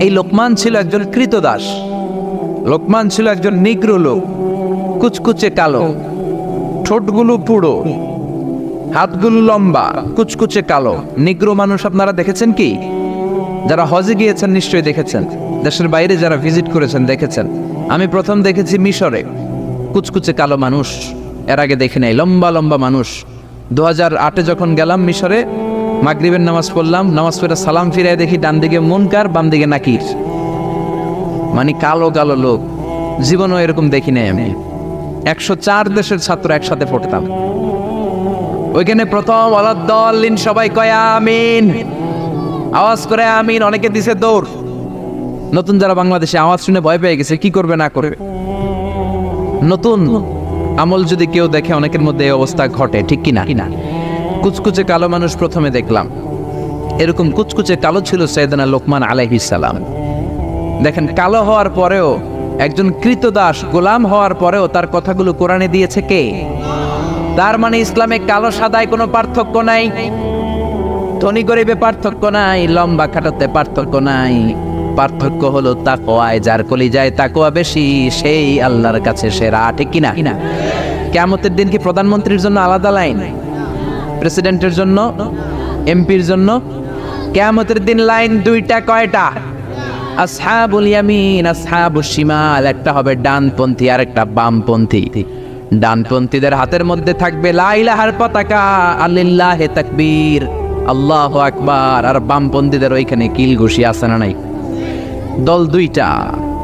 এই লোকমান ছিল একজন কৃতদাস, লোকমান ছিল একজন নিগ্রো লোক, কুচকুচে কালো, ঠোঁটগুলো পুরো, হাতগুলো লম্বা, কুচকুচে কালো। নিগ্রো মানুষ আপনারা দেখেছেন কি? যারা হজে গিয়েছেন নিশ্চয়ই দেখেছেন, দেশের বাইরে যারা ভিজিট করেছেন দেখেছেন। আমি প্রথম দেখেছি মিশরে কুচকুচে কালো মানুষ, এর আগে দেখি নাই। লম্বা লম্বা মানুষ। 2008-এ যখন গেলাম মিশরে, মাগরিবের নামাজ পড়লাম, নামাজ পড়ে সালাম ফিরে দেখি ডান দিকে মুনকার, বাম দিকে নাকির, মানে কালো কালো লোক। জীবনও এরকম দেখি নাই আমি। 104 দেশের ছাত্র একসাথে পড়তাম ওইখানে। প্রথম ওয়ালাদ্দাল্লিন সবাই কয় আমিন, আওয়াজ করে আমিন। অনেকে দিছে দৌড়। নতুন যারা বাংলাদেশে আওয়াজ শুনে ভয় পেয়ে গেছে, কি করবে না করবে। নতুন আমল যদি কেউ দেখে অনেকের মধ্যে এই অবস্থা ঘটে, ঠিক কিনা? কুচকুচে কালো মানুষ প্রথমে দেখলাম। এরকম কুচকুচে কালো ছিল সাইয়েদনা লোকমান আলাইহিস সালাম। দেখেন, কালো হওয়ার পরেও, একজন কৃতদাস গোলাম হওয়ার পরেও তার কথাগুলো কোরআনে দিয়েছে কে? তার মানে ইসলামে কালো সাদায় কোনো পার্থক্য নাই, ধনী গরিবে পার্থক্য নাই, লম্বা খাটোতে পার্থক্য নাই। পার্থক্য হলো তাকওয়ায়। যার কলিজায় তাকওয়া বেশি সেই আল্লাহর কাছে সেরা, ঠিক কিনা? কিয়ামতের দিন কি প্রধানমন্ত্রীর জন্য আলাদা লাইন, প্রেসিডেন্টের জন্য, এমপির জন্য? কিয়ামতের দিন লাইন দুইটা। কয়টা? আসহাবুল ইয়ামিন, আসহাবুশ শিমাল। একটা হবে ডানপন্থী আর একটা বামপন্থী। ডানপন্থীদের হাতের মধ্যে থাকবে লা ইলাহার পতাকা, আলিল্লাহে তাকবীর, আল্লাহু আকবার। আর বামপন্থীদের ওইখানে কিল ঘুষি আছে না নাই? দল দুইটা।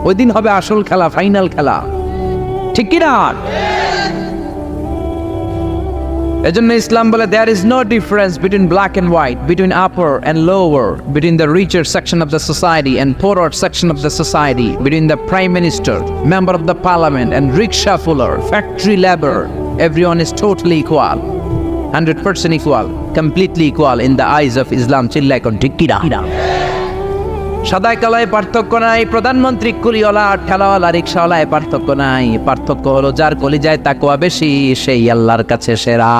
ওই দিন হবে আসল খেলা, ফাইনাল খেলা, ঠিক কি না? এজন্য ইসলাম বলে there is no difference between black and white, between upper and lower, between the richer section of the society and poorer section of the society, between the prime minister, member of the parliament and rickshaw puller, factory labor. Everyone is totally equal, 100% equal, completely equal in the eyes of Islam. চিল্লায় কোন ঠিক কি না? সাদায় কালায় পার্থক্য নাই, প্রধানমন্ত্রী কুলিওয়ালা ঠেলাওয়ালা রিক্সাওয়ালায় পার্থক্য নাই। পার্থক্য হলো যার কলিজায় তাকওয়া বেশি সেই আল্লাহর কাছে সেরা।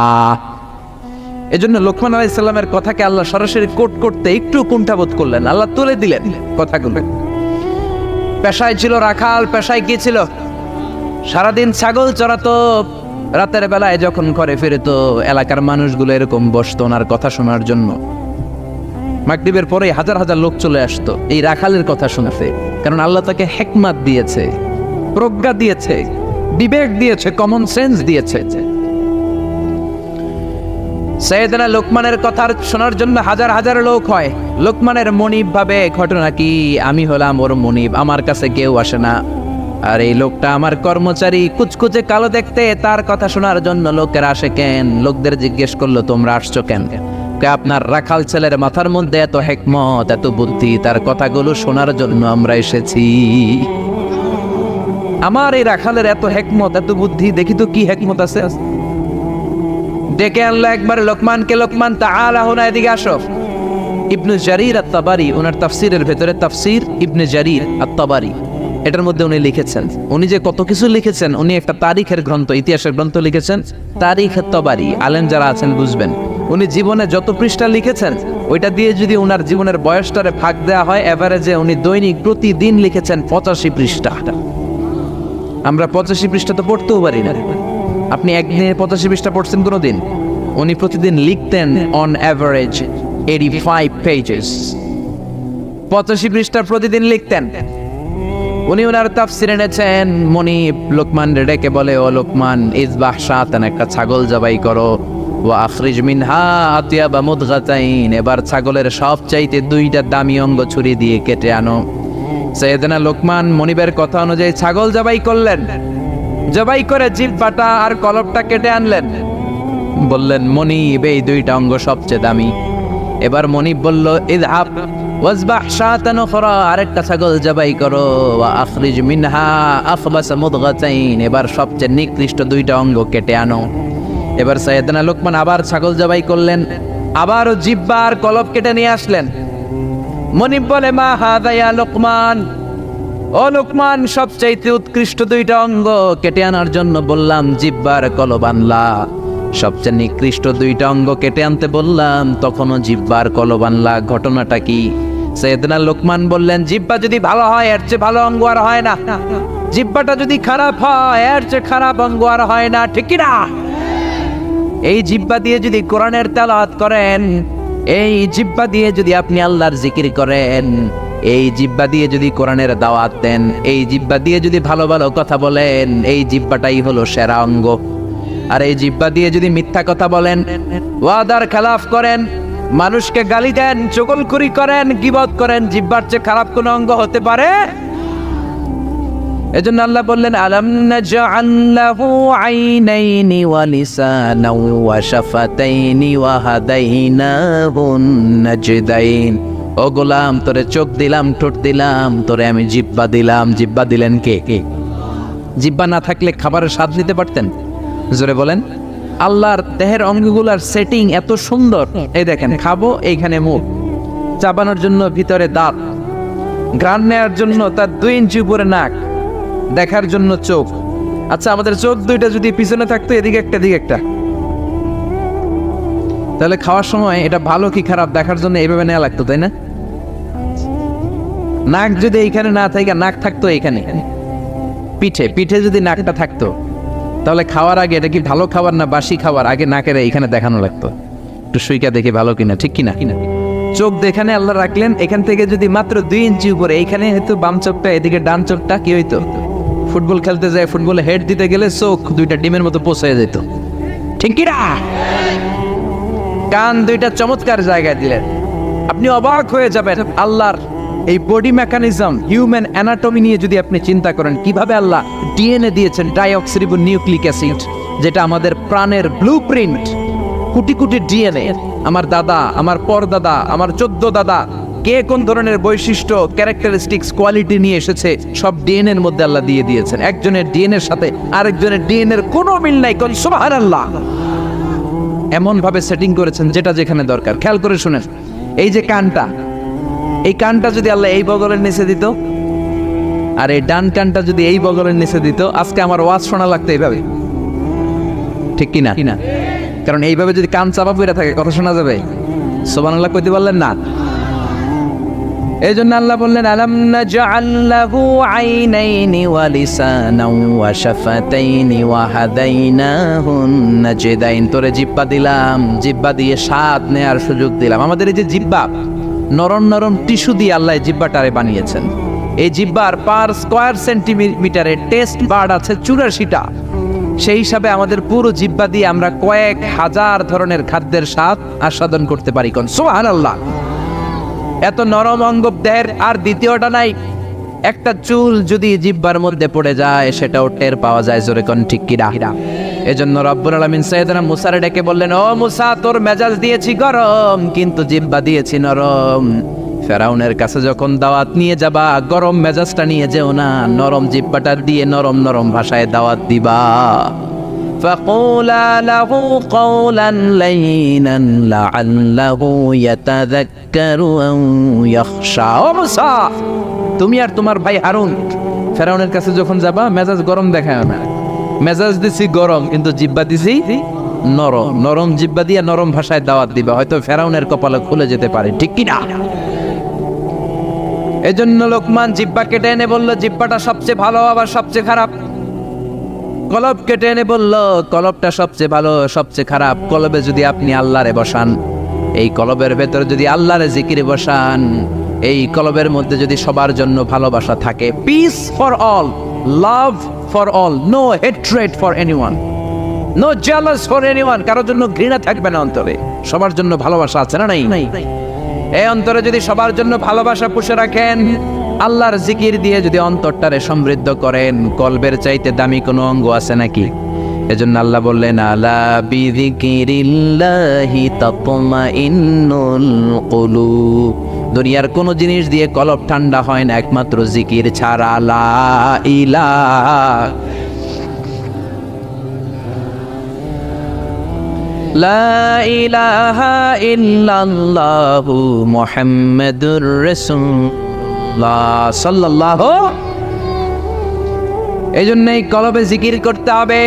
এজন্য লোকমান আলাইহিস সালামের কথাকে আল্লাহ সরাসরি কোট করতে একটু কুণ্ঠাবোধ করলেন, আল্লাহ তুলে দিলেন কথাগুলো। পেশায় ছিল রাখাল। পেশায় কি ছিল? সারাদিন ছাগল চড়াতো। রাতের বেলায় যখন ঘরে ফিরতো এলাকার মানুষগুলো এরকম বসতো ওনার কথা শোনার জন্য। মাগরিবের পরে হাজার হাজার লোক চলে আসতো এই রাখালের কথা শুনতে, কারণ আল্লাহ তাকে হিকমত দিয়েছে, প্রজ্ঞা দিয়েছে, বিবেক দিয়েছে, কমন সেন্স দিয়েছে। সাইয়েদনা লোকমানের কথা শোনার জন্য হাজার হাজার লোক হয়। লোকমানের মনিব ভাবে, ঘটনা কি, আমি হলাম ওর মনিব, আমার কাছে কেউ আসে না। আর এই লোকটা আমার কর্মচারী, কুচকুচে কালো দেখতে, তার কথা শোনার জন্য লোকেরা আসে কেন? লোকদের জিজ্ঞেস করলো তোমরা আসছো কেন? আপনার রাখাল ছেলের মাথার মধ্যে এত হিকমত, এত বুদ্ধি, তার কথাগুলো শোনার জন্য আমরা এসেছি। আমার এই রাখালের এত হিকমত, এত বুদ্ধি, দেখি তো কি হিকমত আছে। ডেকে আনলো একবার লোকমানকে। লোকমান তাআলা হুনা, এদিকে আসো। ইবনে জারির আত-তাবারি ওনার তাফসীরের ভেতরে, তাফসীর ইবনে জারির আত-তাবারি, এটার মধ্যে উনি লিখেছেন, উনি যে কত কিছু লিখেছেন। উনি একটা তারিখের গ্রন্থ, ইতিহাসের গ্রন্থ লিখেছেন, তারিখ আত-তাবারি। আলেম যারা আছেন বুঝবেন, উনি জীবনে যত পৃষ্ঠা লিখেছেন ওইটা দিয়ে যদি ওনার জীবনের বয়সটারে ভাগ দেওয়া হয়, এভারেজে উনি দৈনিক প্রতিদিন লিখেছেন 85 পৃষ্ঠা। আমরা 85 পৃষ্ঠা তো পড়তেও পারি না। আপনি একদিনে 85 পৃষ্ঠা পড়ছেন কোনোদিন? উনি প্রতিদিন লিখতেন অন অ্যাভারেজ 85 পেজেস। 85 পৃষ্ঠা প্রতিদিন লিখতেন। উনি ওনার তাফসীর এনেছেন। মনিব লোকমান ডেকে বলে, ও লোকমান, ইজবাহ শাতান, একটা ছাগল জবাই করো, ওয়া আখরিজ মিনহা আতিয়াবা মুদগাতাইন, এবার ছাগলের সবচাইতে দুইটা দামি অঙ্গ ছুরি দিয়ে কেটে আনো। সাইয়েদনা লোকমান মনিবের কথা অনুযায়ী ছাগল জবাই করলেন। জবাই করে জিহ্বাটা আর কলবটা কেটে আনলেন। বললেন, মনিব, এই দুইটা অঙ্গ সবচেয়ে দামি। এবার মনিব বলল, ইযহাব ওয়াজবাহ শাতান উখরা, আরেকটা ছাগল জবাই করো, ওয়া আখরিজ মিনহা আখবাস মুদগাতাইন, এবার সবচেয়ে নিকৃষ্ট দুইটা অঙ্গ কেটে আনো। এবার সাইয়েদনা লোকমান আবার ছাগল জবাই করলেন, আবারও জিহ্বা আর কলব কেটে নিয়ে আসলেন। মনিব বলে, মা হাযা ইয়া লোকমান, ও লোকমান, সবচাইতে উৎকৃষ্ট দুইটা অঙ্গ কেটে আনার জন্য বললাম, জিহ্বার কলব আনলা। সবচেয়ে নিকৃষ্ট দুইটা অঙ্গ কেটে আনতে বললাম, তখনও জিহ্বার কলব আনলা। ঘটনাটা কি? সাইয়েদনা লোকমান বললেন, জিহ্বা যদি ভালো হয় এর চেয়ে ভালো অঙ্গ আর হয় না। জিহ্বাটা যদি খারাপ হয় এর চেয়ে খারাপ অঙ্গ আর হয় না, ঠিক কি না? এই জিহ্বা দিয়ে যদি কোরআনের তেলাওয়াত করেন, এই জিহ্বা দিয়ে যদি আপনি আল্লাহর জিকির করেন, এই জিহ্বা দিয়ে যদি কোরআনের দাওয়াত দেন, এই জিহ্বা দিয়ে যদি ভালো ভালো কথা বলেন, এই জিহ্বাটাই হলো সেরা অঙ্গ। আর এই জিহ্বা দিয়ে যদি মিথ্যা কথা বলেন, ওয়াদার খেলাফ করেন, মানুষকে গালি দেন, চগলখড়ি করেন, গীবত করেন, জিহ্বার চেয়ে খারাপ কোন অঙ্গ হতে পারে? এজন্য আল্লাহ বললেন, আলাম নাজআল লাহু আইনাইনি ওয়া লিসানাও ওয়া শাফাতাইনি ওয়া হাদাইনাহুন নাজদাইন। ও গোলাম, তোরে চোখ দিলাম, ঠোঁট দিলাম, তোরে আমি জিহ্বা দিলাম। জিহ্বা দিলেন কে? জিহ্বা না থাকলে খাবারের স্বাদ নিতে পারতেন? জোরে বলেন। আল্লাহর দেহের অঙ্গগুলার সেটিং এত সুন্দর। এই দেখেন, খাবো এইখানে মুখ, চাবানোর জন্য ভিতরে দাঁত, ঘ্রাণ নেওয়ার জন্য তার 2 ইঞ্চি উপরে নাক, দেখার জন্য চোখ। আচ্ছা, আমাদের চোখ দুইটা যদি পিছনে থাকতো, এদিকে একটা এদিকে একটা, তাহলে খাওয়ার সময় এটা ভালো কি খারাপ দেখার জন্য এইভাবে নেওয়া লাগতো, তাই না? নাক যদি এইখানে না থাকে, নাক থাকতো এইখানে, পিঠে যদি নাকটা থাকতো, তাহলে খাওয়ার আগে এটা কি ভালো খাবার না বাসি খাবার, আগে নাকের এইখানে দেখানো লাগতো, একটু সুইকা দেখে ভালো কিনা, ঠিক কিনা? চোখ যেখানে আল্লাহ রাখলেন, এখান থেকে যদি মাত্র 2 ইঞ্চি উপরে, এইখানে হয়তো বাম চোখটা, এদিকে ডান চোখটা, কি হইতো? ফুটবল খেলতে যায়, ফুটবলে হেড দিতে গেলে চোখ দুইটা ডিমের মতো পৌঁছে যেত, ঠিক কিনা? কান দুইটা চমৎকার জায়গায় দিলেন, আপনি অবাক হয়ে যাবেন। আল্লাহর এই বডি মেকানিজম, হিউম্যান অ্যানাটমি নিয়ে যদি আপনি চিন্তা করেন, কিভাবে আল্লাহ ডিএনএ দিয়েছেন, ডাইঅক্সিরিবো নিউক্লিক অ্যাসিড, যেটা আমাদের প্রাণের ব্লুপ্রিন্ট, কোটি কোটি ডিএনএ। আমার দাদা, আমার পরদাদা, আমার 14 দাদা, কে কোন ধরনের বৈশিষ্ট্য, ক্যারেক্টারিস্টিক্স, কোয়ালিটি নিয়ে এসেছে, সব ডিএনএ এর মধ্যে আল্লাহ দিয়ে দিয়েছেন। একজনের ডিএনএ এর সাথে আরেকজনের ডিএনএ এর কোনো মিল নাই, কোন সুবহানাল্লাহ। এমন ভাবে সেটিং করেছেন যেটা যেখানে দরকার। খেয়াল করে শুনেন, এই যে কানটা, এই কানটা যদি আল্লাহ এই বগলের নিচে দিত, আর এই ডান কানটা যদি এই বগলের নিচে দিত, আজকে আমার ওয়াজ শোনা লাগতো এইভাবে, ঠিক কিনা? কারণ এইভাবে যদি কান চাপা পড়ে থাকে, কথা শোনা যাবে? সুবহানাল্লাহ কইতে পারলেন না? এই জন্য আল্লাহ বললেন, আলাম নাজআল লাহু আইনাইনি ওয়া লিসানাও ওয়া শাফাতাইনি ওয়া হাদাইনাহুন নাজদাইন। তোরে জিহ্বা দিলাম, জিহ্বা দিয়ে স্বাদ নেয়ার সুযোগ দিলাম। আমাদের এই যে জিহ্বা, নরম নরম টিস্যু দিয়ে আল্লাহ জিহ্বাটারে বানিয়েছেন। এই জিহ্বার পার স্কয়ার সেন্টিমিটারে টেস্ট বার্ড আছে 84টা। সেই হিসাবে আমাদের পুরো জিহ্বা দিয়ে আমরা কয়েক হাজার ধরনের খাদ্যের স্বাদ আস্বাদন করতে পারি। কোন সুবহানাল্লাহ। এত নরম অঙ্গ দেহের আর দ্বিতীয়টা নাই। একটা চুল যদি জিহ্বার মধ্যে পড়ে যায়, সেটাও টের পাওয়া যায়, জোরে কোন ঠিক কিনা? এজন্য রব্বুল আলামিন সাইয়েদনা মুসারে ডেকে বললেন, ও মুসা, তোর মেজাজ দিয়েছি গরম, কিন্তু জিহ্বা দিয়েছি নরম। ফেরাউনের কাছে যখন দাওয়াত নিয়ে যাবা, গরম মেজাজটা নিয়ে যেও না, নরম জিহ্বাটা দিয়ে নরম নরম ভাষায় দাওয়াত দিবা। فقولا له قولا لينا لعله يتذكر أو يخشى। ও মুসা, তুমি আর তোমার ভাই হারুন ফেরাউনের কাছে যখন যাবা, মেজাজ গরম দেখায় না। মেজাজ দিছি গরম, কিন্তু জিহ্বা দিছি নরম। নরম জিহ্বা দিয়ে নরম ভাষায় দাওয়াত দিবা, হয়তো ফেরাউনের কপালে খুলে যেতে পারে, ঠিক কি না? এজন্য লোকমান জিহ্বা কেটে এনে বলল, জিহ্বাটা সবচেয়ে ভালো আবার সবচেয়ে খারাপ। কলব কেটে এনে বলল, কলবটা সবচেয়ে ভালো সবচেয়ে খারাপ। কলবে যদি আপনি আল্লাহরে বসান, এই কলবের ভেতরে যদি আল্লাহরে জিকিরে বসান, এই কলবের মধ্যে যদি সবার জন্য ভালোবাসা থাকে, peace for all, love for all, no hatred for anyone, no jealous for anyone, কারোর জন্য ঘৃণা থাকবে না অন্তরে, সবার জন্য ভালোবাসা আছে না? নাই। এই অন্তরে যদি সবার জন্য ভালোবাসা পুষে রাখেন, আল্লাহর জিকির দিয়ে যদি অন্তরটারে সমৃদ্ধ করেন, কলবের চাইতে দামি কোনো অঙ্গ আছে নাকি? এজন্য আল্লাহ বললেন, আলা বিযিকিরিল্লাহি তাতমাইন্নুল কুলুব। দুনিয়ার কোন জিনিস দিয়ে কলব ঠান্ডা হয় না, একমাত্র জিকির ছাড়া। লা ইলাহা লা ইলাহা ইল্লাল্লাহু মুহাম্মাদুর রাসূলুল্লাহ সাল্লাল্লাহু। এই জন্যই কলবে জিকির করতে হবে,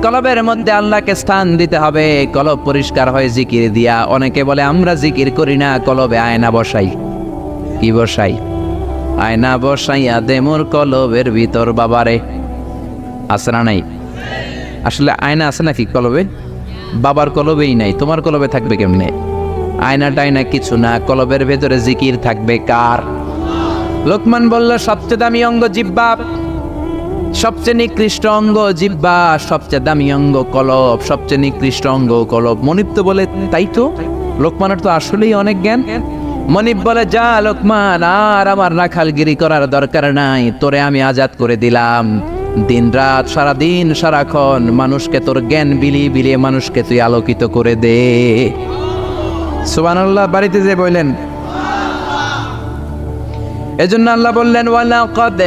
কলবের মধ্যে আল্লাহকে স্থান দিতে হবে। কলব পরিষ্কার হয় জিকির দিয়া। অনেকে বলে আমরা জিকির করি না, কলবে আয়না বসাই। কি বসাই? আয়না বসাইয়া দে মোর কলবের ভিতর বাবারে। আছে না নাই? আসলে আয়না আছে নাকি কলবে? বাবার কলবেই নাই, তোমার কলবে থাকবে কেমনে? আয়না টায়না কিছু না, কলবের ভেতরে জিকির থাকবে কার? লোকমান বলল সবচেয়ে দামি অঙ্গ জিহ্বা, সবচেয়ে নিকৃষ্ট অঙ্গ জিহ্বা, সবচেয়ে দামি অঙ্গ কলব, সবচেয়ে নিকৃষ্ট অঙ্গ কলব। মনিব তো বলে তাই তো, লোকমানের তো আসলেই অনেক জ্ঞান। মনিব বলে যা লোকমান, আর আমার রাখালগিরি করার দরকার নাই, তোরে আমি আজাদ করে দিলাম। দিন রাত সারাদিন সারাক্ষণ মানুষকে তোর জ্ঞান বিলিয়ে বিলিয়ে মানুষকে তুই আলোকিত করে দে। সুবহানাল্লাহ। বাড়িতে যে বললেন, এজন্য আল্লাহ বললেন ওয়ালাকাদ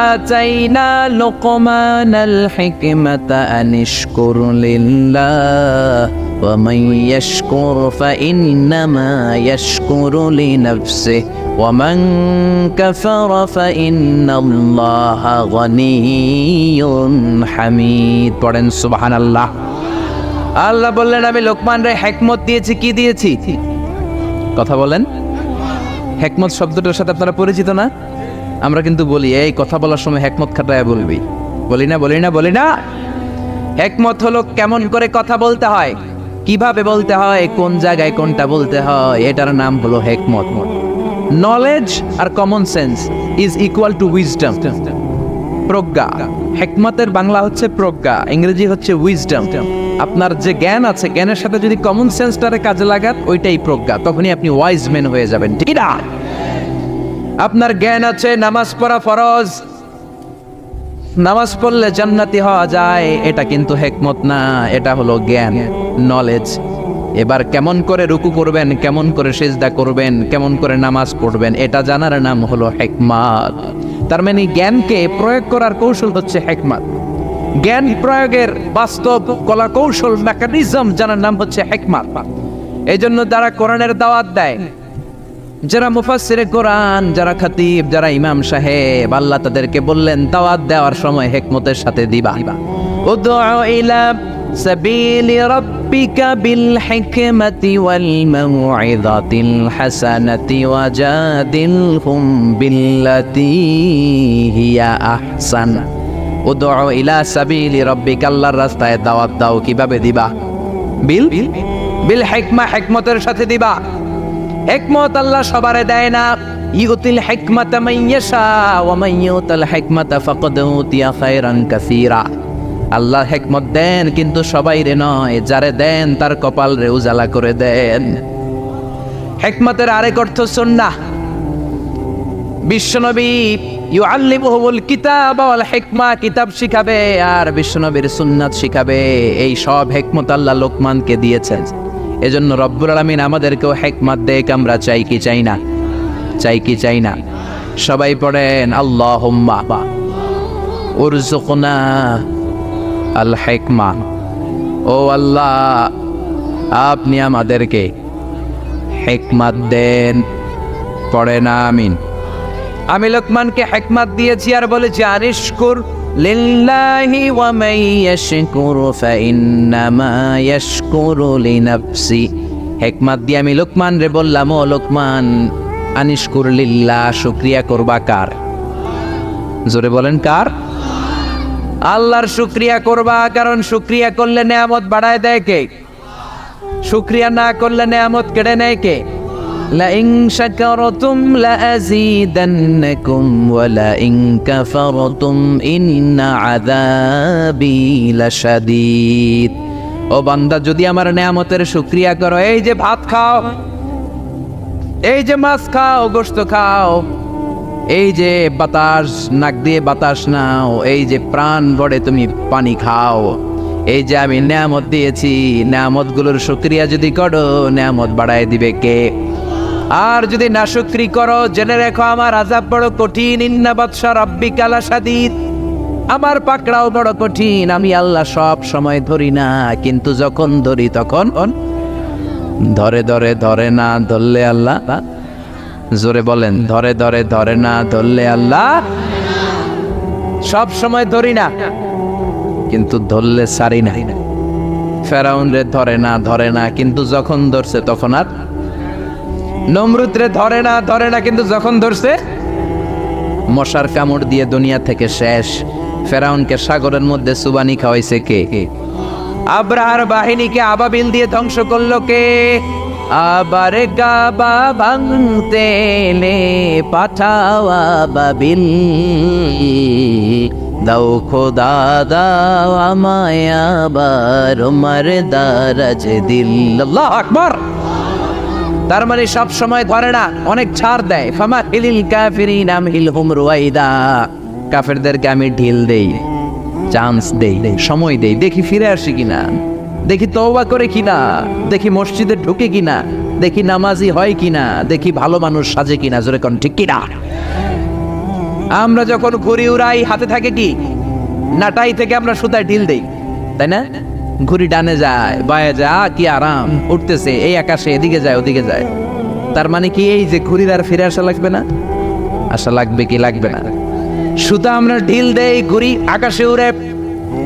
আতাইনা লুকমানাল হিকমাতা আনিশকুর লিল্লাহ ওয়া মান ইয়াশকুর ফাইন্নামা ইয়াশকুরু লিনাফসিহি ওয়া মান কাফারা ফাইন্নাল্লাহা গনিয়্যুন হামিদ। পড়েন সুবহানাল্লাহ। আল্লাহ বললেন আমি লোকমানরে হিকমত দিয়েছি। কি দিয়েছি? কথা বলেন। হিকমত শব্দটার সাথে আপনারা পরিচিত না? আমরা কিন্তু বলি এই কথা বলার সময় হিকমত খাটায় বলবি, বলি না বলি না বলি না। হিকমত হলো কেমন করে কথা বলতে হয়, কিভাবে বলতে হয়, কোন জায়গায় কোনটা বলতে হয়, এটার নাম হলো হিকমত। নলেজ আর common sense is equal to wisdom. প্রজ্ঞা, হিকমতের বাংলা হচ্ছে প্রজ্ঞা, ইংরেজি হচ্ছে উইজডম। আপনার যে জ্ঞান আছে, জ্ঞানের সাথে যদি কমন সেন্সটারে কাজে লাগান, ওইটাই প্রজ্ঞা, তখনই আপনি ওয়াইজ ম্যান হয়ে যাবেন, ঠিক না? আপনার জ্ঞান আছে নামাজ পড়া ফরজ, নামাজ পড়লে জান্নাতি হওয়া যায়, এটা কিন্তু হিকমত না, এটা হলো জ্ঞান, নলেজ। এবার কেমন করে রুকু করবেন, কেমন করে সিজদা করবেন, কেমন করে নামাজ পড়বেন, এটা জানার নাম হলো হিকমত। তার মানে জ্ঞানকে প্রয়োগ করার কৌশল হচ্ছে হিকমত। জ্ঞান প্রয়োগের বাস্তব কলা কৌশল মেকানিজম জানার নাম হচ্ছে হিকমত। এই জন্য যারা কোরআনের দাওয়াত দেয়, যারা মুফাসসিরে কোরআন, যারা খতিব, যারা ইমাম সাহেব, আল্লাহ তাদেরকে বললেন দাওয়াত দেওয়ার সময় হিকমতের সাথে দিবা। উদউ ইলা সাবিলি রাব্বিকা বিল হিকমাতি ওয়াল মাউইযাতিল হাসানাতি ওয়াজাদিলহুম বিল্লাতী হিয়া আহসান। উদউ ইলা সাবিলি রাব্বিকা, আল্লাহর রাস্তায় দাওয়াত দাও। কিভাবে দিবা? বিল হিকমা, হিকমতের সাথে দিবা। হিকমত আল্লাহ সবারে দেয় না। ইউতিল হিকমাতা মান ইয়াশা ওয়া মান ইউতাল হিকমাতা ফাকাদ উতিয়া খায়রান কাসীরা। আল্লাহ হিকমত দেন কিন্তু সবাইরে নয়, যারে দেন তার কপাল রে উজালা করে দেন। হিকমতের আরেক অর্থ সুন্নাহ। বিশ্বনবী ইউআল্লিমুহুল কিতাব ওয়াল হিকমা, কিতাব শিখাবে আর বিশ্বনবীর সুন্নাত শিখাবে। এই সব হিকমত আল্লাহ লোকমানকে দিয়েছেন। এজন্য রব্বুল আলামিন আমাদেরকেও হিকমত দেখ, আমরা চাই কি চাই না? চাই কি চাই না? সবাই পড়েন আল্লাহুম্মা উরযুকনা আল হিকমা। ও আল্লাহ, আপনি আমাদেরকে হিকমত দেন। পড়েন আমিন। আমি লোকমানকে হিকমত দিয়েছি আর বলেছি আনিশকুর লিল্লাহি ওয়া মান ইয়াশকুরু ফাইন্নামা ইয়াশকুরু লিনাফসি। হিকমত দিয়ে আমি লোকমান রে বললাম, ও লোকমান, আনিশকুর লিল্লাহ, শুকরিয়া করবা কার? জোরে বলেন কার? আল্লাহর শুকরিয়া করবা, কারণ শুকরিয়া করলে নেয়ামত বাড়ায় দেয় কে? শুকরিয়া না করলে নেয়ামত কেড়ে নেয় কে? লাইন শাকারতুম লাযীদান্নাকুম ওয়া লাইন কাফারতুম ইন্না আযাবি লাশাদীদ। ও বান্দা, যদি আমার নেয়ামতের শুকরিয়া করো, এই যে ভাত খাও, এই যে মাছ খাও, গোশত খাও, এই যে বাতাস, নাক দিয়ে বাতাস নাও, এই যে প্রাণ ভরে তুমি পানি খাও, এই যে আমি নেয়ামত দিয়েছি, নেয়ামতগুলোর শুকরিয়া যদি করো, নেয়ামত বাড়ায় দিবে কে? আর যদি নাশুকরি করো, জেনে রেখো আমার আযাব বড় কঠিন। ইন্না বাতশা রাব্বিকা লাশাদীদ, আমার পাকড়াও বড় কঠিন। আমি আল্লাহ সব সময় ধরি না, কিন্তু যখন ধরি তখন ধরে ধরে ধরে না ধরলে আল্লাহ। জোরে বলেন, ধরে ধরে ধরে না ধরলে আল্লাহ। সব সময় ধরি না, কিন্তু ধরলে সারি না। ফেরাউন রে ধরে না, কিন্তু যখন ধরছে তখন আর। নমরুদরে ধরে না, কিন্তু যখন ধরছে মশার কামড় দিয়ে দুনিয়া থেকে শেষ। ফেরাউনকে সাগরের মধ্যে সুবানি খাওয়াইছে কে? আব্রাহার বাহিনীকে আবাবিল দিয়ে ধ্বংস করলো কে? আবার গাবা ভাঙতে এলে পাঠাও আবাবিল, দাও খোদা দাও আমায় আবার উমার দারাজ দিল। আল্লাহু আকবার। তার মানে সব সময় ধরে না, অনেক ছাড় দেয়। ফামা হিলিল কাফিরিন আমহিলহুম রুয়াইদা, কাফেরদেরকে আমি ঢিল দেই, চান্স দেই, সময় দেই, দেখি ফিরে আসি কিনা, দেখি তওবা করে কিনা, দেখি মসজিদে ঢুকে কিনা, দেখি নামাজি হয় কিনা, দেখি ভালো মানুষ সাজে কিনা। জোরে কোন ঠিক কিনা? আমরা যখন ঘুড়ি উড়াই হাতে থাকে কি? নাটাই থেকে আমরা সুতায় ঢিল দেই, তাই না? ঘুড়ি ডানে যায়, বায়ে যায়, কি আরাম, উঠতেছে এই আকাশে, এদিকে যায় ওদিকে যায়। তার মানে কি এই যে ঘুড়ির আর ফিরে আসা লাগবে না? আসা লাগবে কি লাগবে না? সুতা আমরা ঢিল দেই, ঘুড়ি আকাশে উড়ে।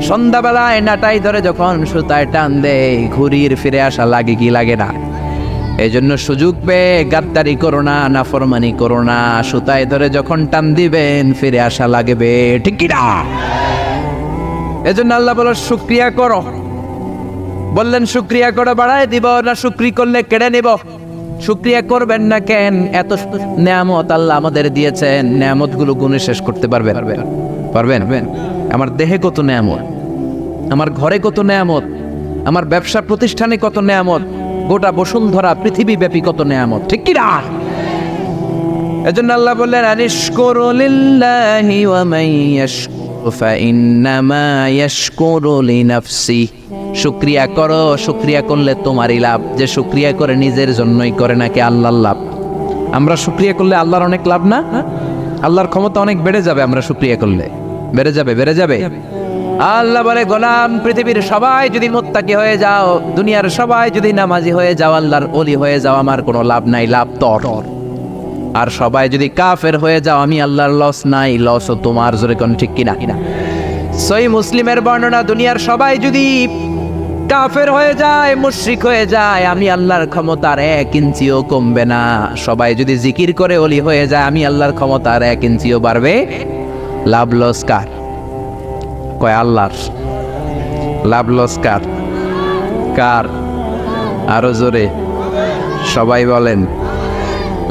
সন্ধ্যাবেলায় নাটাই ধরে যখন সুতায় টান দেয়, ঘুড়ির ফিরে আসা লাগে কি লাগে না? এই জন্য সুযোগ পেয়ে গাদ্দারি করো না, নাফরমানি করো না। সুতায় ধরে যখন টান দিবেন ফিরে আসা লাগবে, ঠিক কি না? এজন্য আল্লাহ বলো শুকরিয়া করো। বললেন শুকরিয়া করে বাড়ায় দিব, না শুকরি করলে কেড়ে নিব। শুকরিয়া করবেন না কেন? এত নেয়ামত আল্লাহ আমাদের দিয়েছেন, নেয়ামত গুলো গুণে শেষ করতে পারবেন? পারবেন? আমার দেহে কত নেয়ামত, আমার ঘরে কত নেয়ামত, আমার ব্যবসা প্রতিষ্ঠানে কত নেয়ামত, গোটা বসুন্ধরা পৃথিবী ব্যাপী কত নেয়ামত, ঠিক কি না? এজন্য আল্লাহ বললেন আনিশকুরু লিল্লাহি ওয়া মান ইয়াশকুরু ফাইন্নামা ইয়াশকুরু লিনাফসি। শুকরিয়া করো, শুকরিয়া করলে তোমারই লাভ। যে শুকরিয়া করে নিজের জন্যই করে নাকি আল্লাহর লাভ? আমরা শুকরিয়া করলে আল্লাহর অনেক লাভ না? আল্লাহর ক্ষমতা অনেক বেড়ে যাবে আমরা শুকরিয়া করলে। বেড়ে যাবে। আল্লাহ বলে গোলাম, পৃথিবীর সবাই যদি মুত্তাকি হয়ে যাও, দুনিয়ার সবাই যদি নামাজি হয়ে যাও, আল্লাহর ওলি হয়ে যাও, আমার কোনো লাভ নাই, লাভ তোর। আর সবাই যদি কাফের হয়ে যাও, আমি আল্লাহর লস নাই, লসও তোমার। জোরে কোন ঠিক কিনা? সহিহ মুসলিমের বর্ণনা, দুনিয়ার সবাই যদি কাফের হয়ে যায়, মুশরিক হয়ে যায়, আমি আল্লাহর ক্ষমতার 1 ইঞ্চিও কমবে না। সবাই যদি জিকির করে ওলি হয়ে যায়, আমি আল্লাহর ক্ষমতার 1 ইঞ্চিও বাড়বে। লাভ লস কার? কয় আল্লাহর। লাভ লস কার? কার? আরো জোরে সবাই বলেন।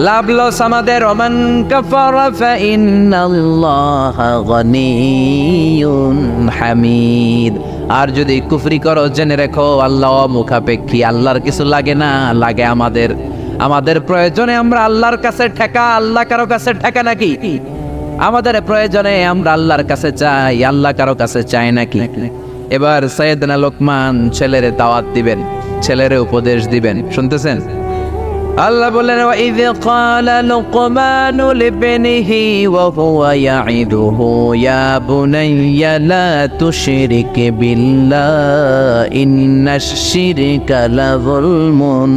লাভ লস আমাদের। ওমান কাফারা ফাইন্নাল্লাহা গানিয়্যুন হামিদ। আর যদি কুফরি করো, জেনে রেখো আল্লাহ মুখাপেক্ষী, আল্লাহর কিছু লাগে না, লাগে আমাদের। আমাদের প্রয়োজনে আমরা আল্লাহর কাছে ঠেকা, আল্লাহ কারো কাছে ঠেকা নাকি? আমাদের প্রয়োজনে আমরা আল্লাহর কাছে চাই, আল্লাহ কারো কাছে চায় নাকি? এবার সাইয়েদনা লোকমান ছেলেরে দাওয়াত দিবেন, ছেলেরে উপদেশ দিবেন, শুনতেছেন? আল্লাহ বললেন ওয়াইয ক্বালা লুকমানু লিবনিহি ওয়া হুয়া ইয়াইদুহু ইয়া বুনাইয়া লা তুশরিক বিল্লাহ ইন্নাশ শিরকা লাযুলমুন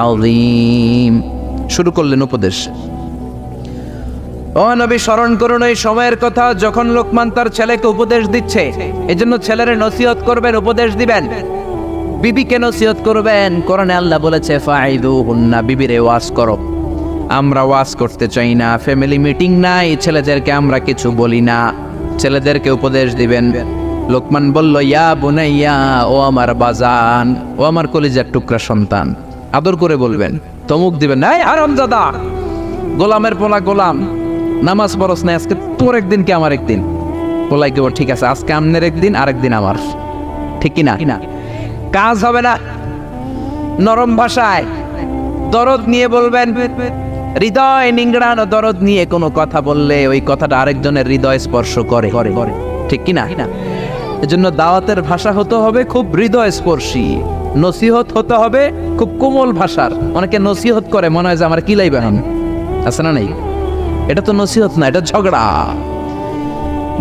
আযীম। শুরু করলেন উপদেশ। ও নবী, স্মরণ করুন ওই সময়ের কথা যখন লোকমান তার ছেলেকে উপদেশ দিচ্ছে। এজন্য ছেলেরে নসিহত করবেন, উপদেশ দিবেন। বিবিকে নসিহত করবেন। কোরআনে আল্লাহ বলেছে ফাইদুহুন্না, বিবিরে ওয়াজ করো। আমরা ওয়াজ করতে চাই না, ফ্যামিলি মিটিং নাই, ছেলেদেরকে আমরা কিছু বলি না, ছেলেদেরকে উপদেশ দিবেন। লোকমান বলল ইয়া বুনাইয়া, ও আমার বাজান, ও আমার কলিজার টুকরা সন্তান। আদর করে বলবেন, তমুক দিবেন না, এই হারামজাদা, গোলামের পোলা গোলাম, নামাজ পড়স না, আজকে তোর একদিন কি আমার একদিন। পোলাই কেবল ঠিক আছে, আজকে আমনের একদিন, আরেকদিন আমার, ঠিক কিনা? কাজ হবে না। নরম ভাষায় দরদ নিয়ে বলবেন। হৃদয় নিংড়ানো দরদ নিয়ে কোনো কথা বললে ওই কথাটা আরেকজনের হৃদয় স্পর্শ করে, ঠিক কিনা? এজন্য দাওয়াতের ভাষা হতে হবে খুব হৃদয় স্পর্শী, নসিহত হতে হবে খুব কোমল ভাষার। অনেকে নসিহত করে মনে হয় যে আমার কিলাই বেহান আছে না, নেই? এটা তো নসিহত না, এটা ঝগড়া।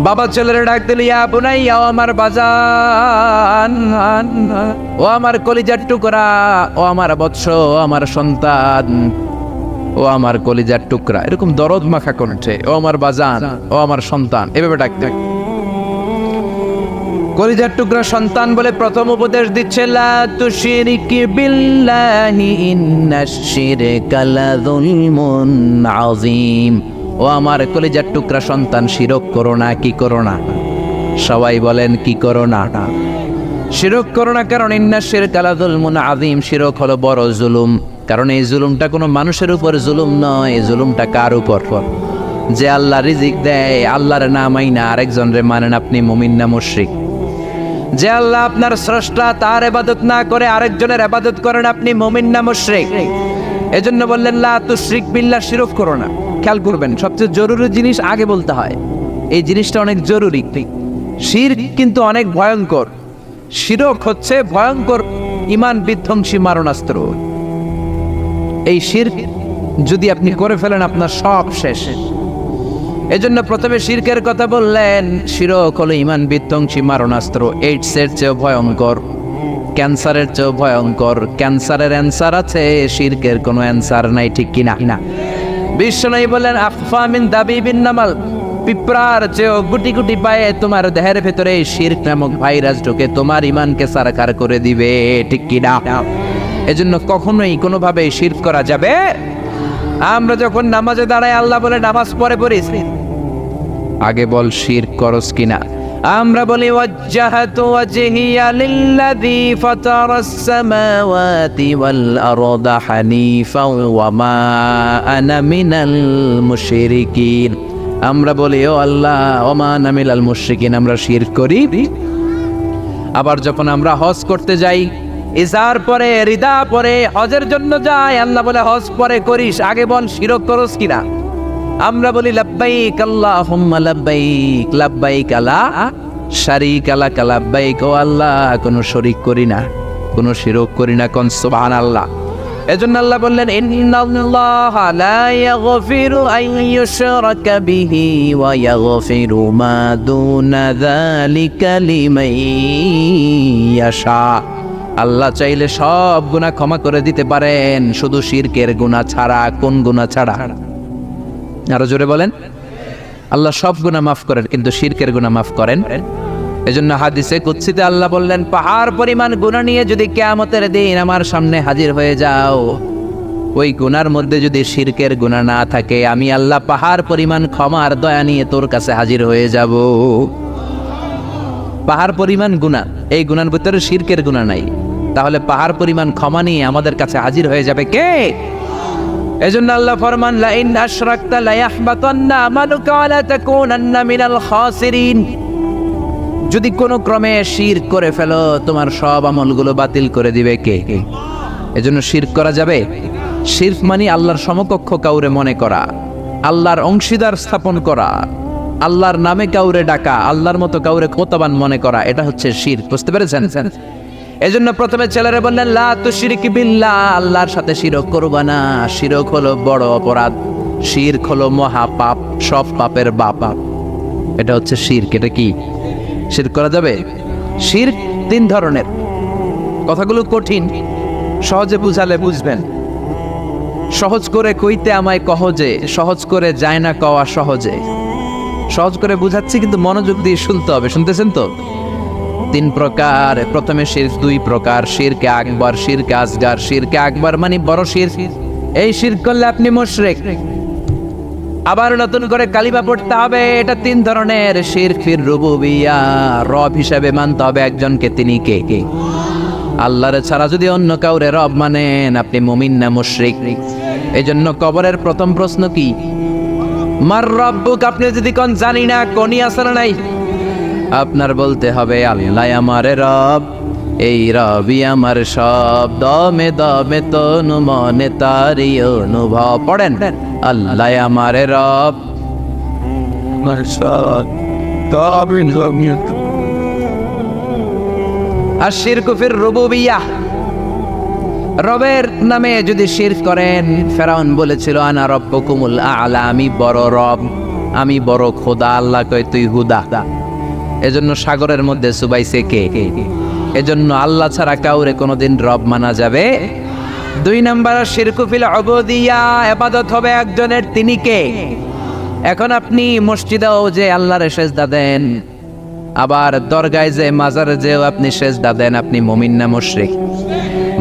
বাবা ছেলেরে ডাক দিল ইয়া বুনাইয়া, ও আমার বাজান, ও আমার কলিজার টুকরা, ও আমার বৎস, ও আমার সন্তান, ও আমার কলিজার টুকরা। এরকম দরদ মাখা কণ্ঠে, ও আমার বাজান, ও আমার সন্তান, এভাবে ডাক দেয়। কলিজার টুকরা সন্তান বলে প্রথম উপদেশ দিচ্ছে, লা তুশরিক বিল্লাহি ইন্নাশ শিরকা লাযুলমুন আযীম। ও আমার কলিজার টুকরা সন্তান, শিরক করো না। কি করো না? সবাই বলেন কি করো না? শিরক করো না, কারণ ইন্নাশ শিরকা লাযুলমুন আযীম, শিরক হলো বড় জুলুম। কারণ এই জুলুমটা কোনো মানুষের উপর জুলুম নয়, এই জুলুমটা কার উপর? যে আল্লাহ রিজিক দেয়, আল্লাহর না মাইনা আরেকজনরে মানেন, আপনি মুমিন না মুশরিক? যে আল্লাহ আপনার স্রষ্টা, তার ইবাদত না করে আরেকজনের ইবাদত করেন, আপনি মুমিন না মুশরিক? এজন্য বললেন লা তুশরিক বিল্লাহ, শিরক করো না। খেয়াল করবেন, সবচেয়ে জরুরি জিনিস আগে বলতে হয়, এই জিনিসটা অনেক জরুরি। শিরক কিন্তু অনেক ভয়ঙ্কর। শিরক হচ্ছে ভয়ঙ্কর ঈমান বিধ্বংসী মারণাস্ত্র। এই শিরক যদি আপনি করে ফেলেন, আপনার সব শেষ। এজন্য প্রথমে শিরকের কথা বললেন। শিরক হলো ঈমান বিধ্বংসী মারণাস্ত্র। এইডসের চেয়েও ভয়ঙ্কর, ক্যান্সারের চেয়েও ভয়ঙ্কর। ক্যান্সারের অ্যান্সার আছে, শিরকের কোনো অ্যান্সার নাই, ঠিক কিনা? বিশ্বনবী বললেন, আখফা মিন দাবিবিন নামাল, পিঁপড়ার চেয়েও গুটি গুটি পায়ে তোমার দেহের ভেতরে শিরক নামক ভাইরাস ঢুকে তোমার ঈমানকে সারকার করে দিবে, ঠিক কিনা? এজন্য কখনোই কোনোভাবে শিরক করা যাবে। আমরা যখন নামাজে দাঁড়াই, আল্লাহ বলে নামাজ পড়ে পড়িস, আগে বল শিরক করস কিনা। আমরা বলি ওয়াজ্জাহাতু ওয়াজহিয়া লিল্লাযী ফাতারাস সামাওয়াতি ওয়াল আরদা হানিফা ওয়া মা আনা মিনাল মুশরিকিন। আমরা বলি ও আল্লাহ, ওয়া মা আনা মিনাল মুশরিকিন, আমরা শিরক করি। আবার যখন আমরা হজ করতে যাই, ইজার পরে রিদা পরে হজের জন্য যাই, আল্লাহ বলে হজ পরে করিস, আগে বল শিরক করস কিনা। আমরা বলি লাব্বাইক আল্লাহুম্মা লাব্বাইক, লাব্বাইক লা শারীকা লাক লাব্বাইক, ও আল্লাহ কোনো শরীক করি না, কোনো শিরক করি না, কোন সুবহানাল্লাহ। এজন্য আল্লাহ বললেন, ইন্নাল্লাহা লা ইয়াগফিরু আন ইউশরাকা বিহি ওয়া ইয়াগফিরু মা দুনা যালিকা লিমান ইয়াশা। আল্লাহ চাইলে সব গুনাহ ক্ষমা করে দিতে পারেন, শুধু শিরকের গুনাহ ছাড়া। কোন গুনাহ ছাড়া? আরো জোরে বলেন। আল্লাহ সব গুনাহ মাফ করেন, কিন্তু শিরকের গুনাহ মাফ করেন। এজন্য হাদিসে কুদসিতে আল্লাহ বললেন, পাহাড় পরিমাণ গুনাহ নিয়ে যদি কিয়ামতের দিন আমার সামনে হাজির হয়ে যাও, ওই গুনার মধ্যে যদি শিরকের গুনাহ না থাকে, আমি আল্লাহ পাহাড় পরিমাণ ক্ষমার দয়া নিয়ে তোর কাছে হাজির হয়ে যাব। পাহাড় পরিমাণ গুনাহ, এই গুনার ভিতরে শিরকের গুনাহ নাই, তাহলে পাহাড় পরিমাণ ক্ষমা নিয়ে আমাদের কাছে হাজির হয়ে যাবে কে? এজন্য আল্লাহ ফরমান, লা ইন আশরাকতা লা ইয়াহবাতান্না আমালুকা ওয়া লা তাকুনান্না মিনাল খাসিরিন। যদি কোনো ক্রমে শিরক করে ফেলো, তোমার সব আমলগুলো বাতিল করে দিবে কে? এজন্য শিরক করা যাবে? শিরক মানে আল্লাহর সমকক্ষ কাউরে মনে করা, আল্লাহর অংশীদার স্থাপন করা, আল্লাহর নামে কাউরে ডাকা, আল্লাহর মতো কাউরে ক্ষমতাবান মনে করা, এটা হচ্ছে শিরক। বুঝতে পেরেছেন? এজন্য প্রথমে ছেলেরা বললেন, লা তুশরিক বিল্লাহ, আল্লাহর সাথে শিরক করবা না। শিরক হলো বড় অপরাধ, শিরক হলো মহা পাপ, সব পাপের বাপ। এটা হচ্ছে শিরক। এটা কি? শিরক করা যাবে? শিরক তিন ধরনের। কথাগুলো কঠিন, সহজে বুঝালে বুঝবেন। সহজ করে কইতে আমায় কহজে, সহজ করে যায় না কওয়া সহজে। সহজ করে বুঝাচ্ছি, কিন্তু মনোযোগ দিয়ে শুনতে হবে। শুনতেছেন তো? তিন প্রকার। প্রথমে শিরক দুই প্রকার, শিরকে আকবার, শিরকে আসগার। শিরকে আকবার মানে বড় শিরক, এই শিরক করলে আপনি মুশরিক। আবার নতুন করে কালিমা পড়তে হবে। এটা তিন ধরনের শিরক। ফির রুবুবিয়া, রব হিসাবে মানতে হবে একজনকে। তিনি কে? আল্লাহর ছাড়া যদি অন্য কাউরে রব মানেন, আপনি মুমিন না মুশরিক? এই জন্য কবরের প্রথম প্রশ্ন কি? মার রব্বুক। আপনি যদি কোন জানি না, কোনই আসর নাই, আপনার বলতে হবে আল্লাহ আমার রব, এই রবি আমার সব। দমে দমে তনু মনে তারি অনুভব। পড়েন, আল্লাহ আমার রব। আর শিরকু ফির রুবুবিয়াহ, রবের নামে যদি শিরক করেন, ফেরাউন বলেছিল আনা রব্বুকুমুল আ'লা, আমি বড় রব, আমি বড় খোদা। আল্লাহ কয় তুই হুদা। এজন্য সাগরের মধ্যে সুবাইছে কে? এজন্য আল্লাহ ছাড়া কাউরে কোনোদিন রব মানা যাবে? দুই নাম্বার শিরকু ফিল উবুদিয়া, ইবাদত হবে একজনের। তিনি কে? এখন আপনি মসজিদেও যে আল্লাহর সেজদা দেন, আবার দরগায় যে মাজারে যেও আপনি সেজদা দেন, আপনি মুমিন না মুশরিক?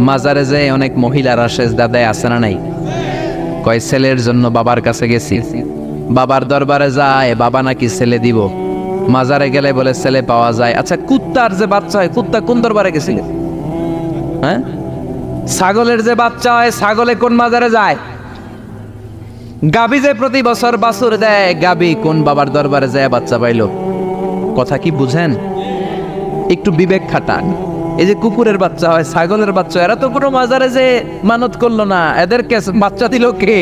মাজারে যে অনেক মহিলারা সেজদা দেয়, আছে না নাই? কয় ছেলের জন্য বাবার কাছে গেছি, বাবার দরবারে যায়, বাবা নাকি ছেলে দিব। মাজারে গেলে বলে ছেলে পাওয়া যায়। আচ্ছা, কুত্তার যে বাচ্চা হয়, কুত্তা কোন দরবারে গেছিল? হ্যাঁ, ছাগলের যে বাচ্চা হয়, ছাগলে কোন মাজারে যায়? গাবি যে প্রতি বছর বাছুর দেয়, গাবি কোন বাবার দরবারে যায় বাচ্চা পাইলো? কথা কি বুঝেন? একটু বিবেক খাটান। এই যে কুকুরের বাচ্চা হয়, ছাগলের বাচ্চা, এরা তো কোনো মাজারে যে মানত করলো না, এদেরকে বাচ্চা দিল কে?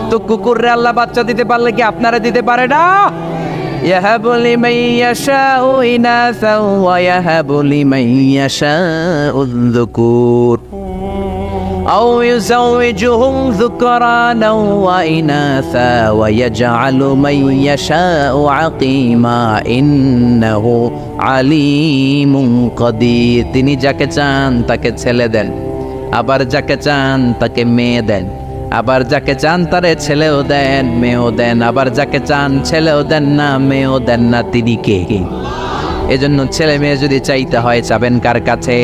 তো কুকুররে আল্লাহ বাচ্চা দিতে পারলে কি আপনারা দিতে পারে না? ইয়াহাবু লিমান ইয়াশাউ ইনাসা ওয়া ইয়াহাবু লিমান ইয়াশাউ যুকুর আও ইউযাওইজুহুম যুকরানা ওয়া ইনাসা ওয়া ইয়াজআলু মান ইয়াশাউ আকীমা ইন্নাহু আলীমুন কাদির। তিনি যাকে চান তাকে ছেলে দেন, আবার যাকে চান তাকে মেয়ে দেন, আবার যাকে চান তারে ছেলেও দেন মেয়েও দেন, আবার যাকে চান ছেলেও দেন না মেয়েও দেন না। তিনি কে? এজন্য ছেলে মেয়ে যদি চাইতে হয়, চাবেন কার কাছে?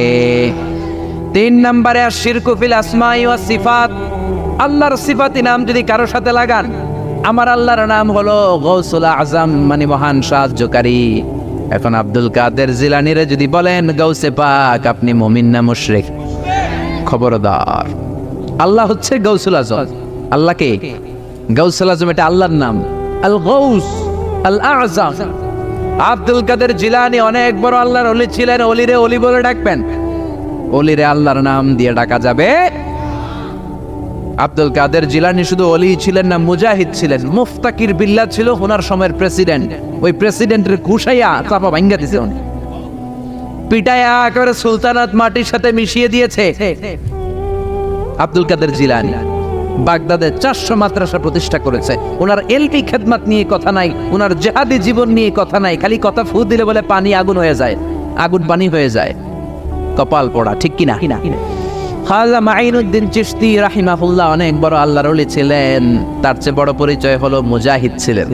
3 নম্বরে আশিরকু ফিল আসমাই ওয়াস সিফাত। আল্লাহর সিফাতি নাম যদি কারোর সাথে লাগান, আমার আল্লাহর নাম হলো গৌসুল আজম, মানে মহান সাহায্যকারী। এখন আব্দুল কাদের জিলানীরে যদি বলেন গৌসে পাক, আপনি মুমিন না মুশরিক? খবরদার। আল্লাহ হচ্ছে গৌসুল আজম। আল্লাহকে গৌসুল আজম, এটা আল্লাহর নাম, আল গৌস আল আযম। আব্দুল কাদের জিলানী অনেক বড় আল্লাহর ওলি ছিলেন। ওলিরে ওলি বলে ডাকবেন, ওলিরে আল্লাহর নাম দিয়ে ডাকা যাবে। আব্দুল কাদের জিলানী শুধু ওলি ছিলেন না, মুজাহিদ ছিলেন। মুফতাকির বিল্লাহ ছিল ওনার সময়ের প্রেসিডেন্ট। ওই প্রেসিডেন্টের ঘুষাইয়া চাপা ভাঙ্গা দিছে, পিটাইয়া একেবারে সুলতানাত মাটির সাথে মিশিয়ে দিয়েছে আব্দুল কাদের জিলানী। বাগদাদে 400 মাদ্রাসা প্রতিষ্ঠা করেছে। ওনার এলপি খেদমত নিয়ে কথা নাই, ওনার জিহাদি জীবন নিয়ে কথা নাই। খালি কথা ফু দিলে বলে পানি আগুন হয়ে যায়, আগুন পানি হয়ে যায়। কপাল পড়া, ঠিক কিনা? খাজা মাইনুদ্দিন চিশতি রাহিমাহুল্লাহ অনেক বড় আল্লাহর ওলি ছিলেন। তার চেয়ে বড় পরিচয় হলো মুজাহিদ ছিলেন।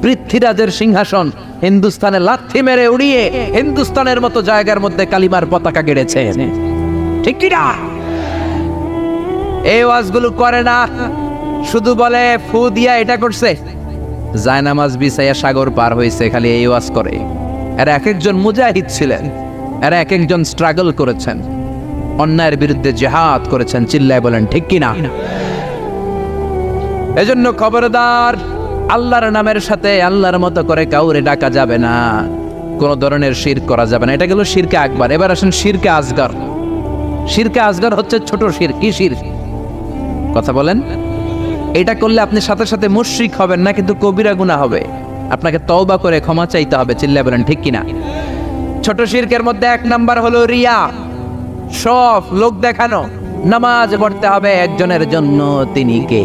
পৃথ্বীরাজের সিংহাসন হিন্দুস্তানে লাথি মেরে উড়িয়ে হিন্দুস্তানের মতো জায়গার মধ্যে কালিমার পতাকা গেড়েছেন, ঠিক কিনা? এই ওয়াজগুলো করে না, শুধু বলে ফু দিয়া এটা করছে, জায়নামাজ বিছাইয়া সাগর পার হইছে, খালি এই ওয়াজ করে। এরা এক একজন মুজাহিদ ছিলেন, এরা এক একজন স্ট্রাগল করেছেন, অন্যায়ের বিরুদ্ধে জিহাদ করেছেন। চিল্লায় বলেন ঠিক কিনা? এজন্য খবরদার, আল্লাহর নামের সাথে আল্লাহর মতো করে কাউরে ডাকা যাবে না, কোন ধরনের শিরক করা যাবে না। এটা গেল শিরকে আকবার। এবার আসেন শিরকে আসগর। শিরকে আসগর হচ্ছে ছোট শিরক। কি শিরক? কথা বলেন। এটা করলে আপনি সাথে সাথে মুশরিক হবেন না, কিন্তু কবিরা গুনাহ হবে। আপনাকে তওবা করে ক্ষমা চাইতে হবে। চিল্লায় বলেন ঠিক কিনা? ছোট শিরকের মধ্যে 1 নাম্বার হলো রিয়া, সব লোক দেখানো। নামাজ পড়তে হবে একজনের জন্য, তিনি কে?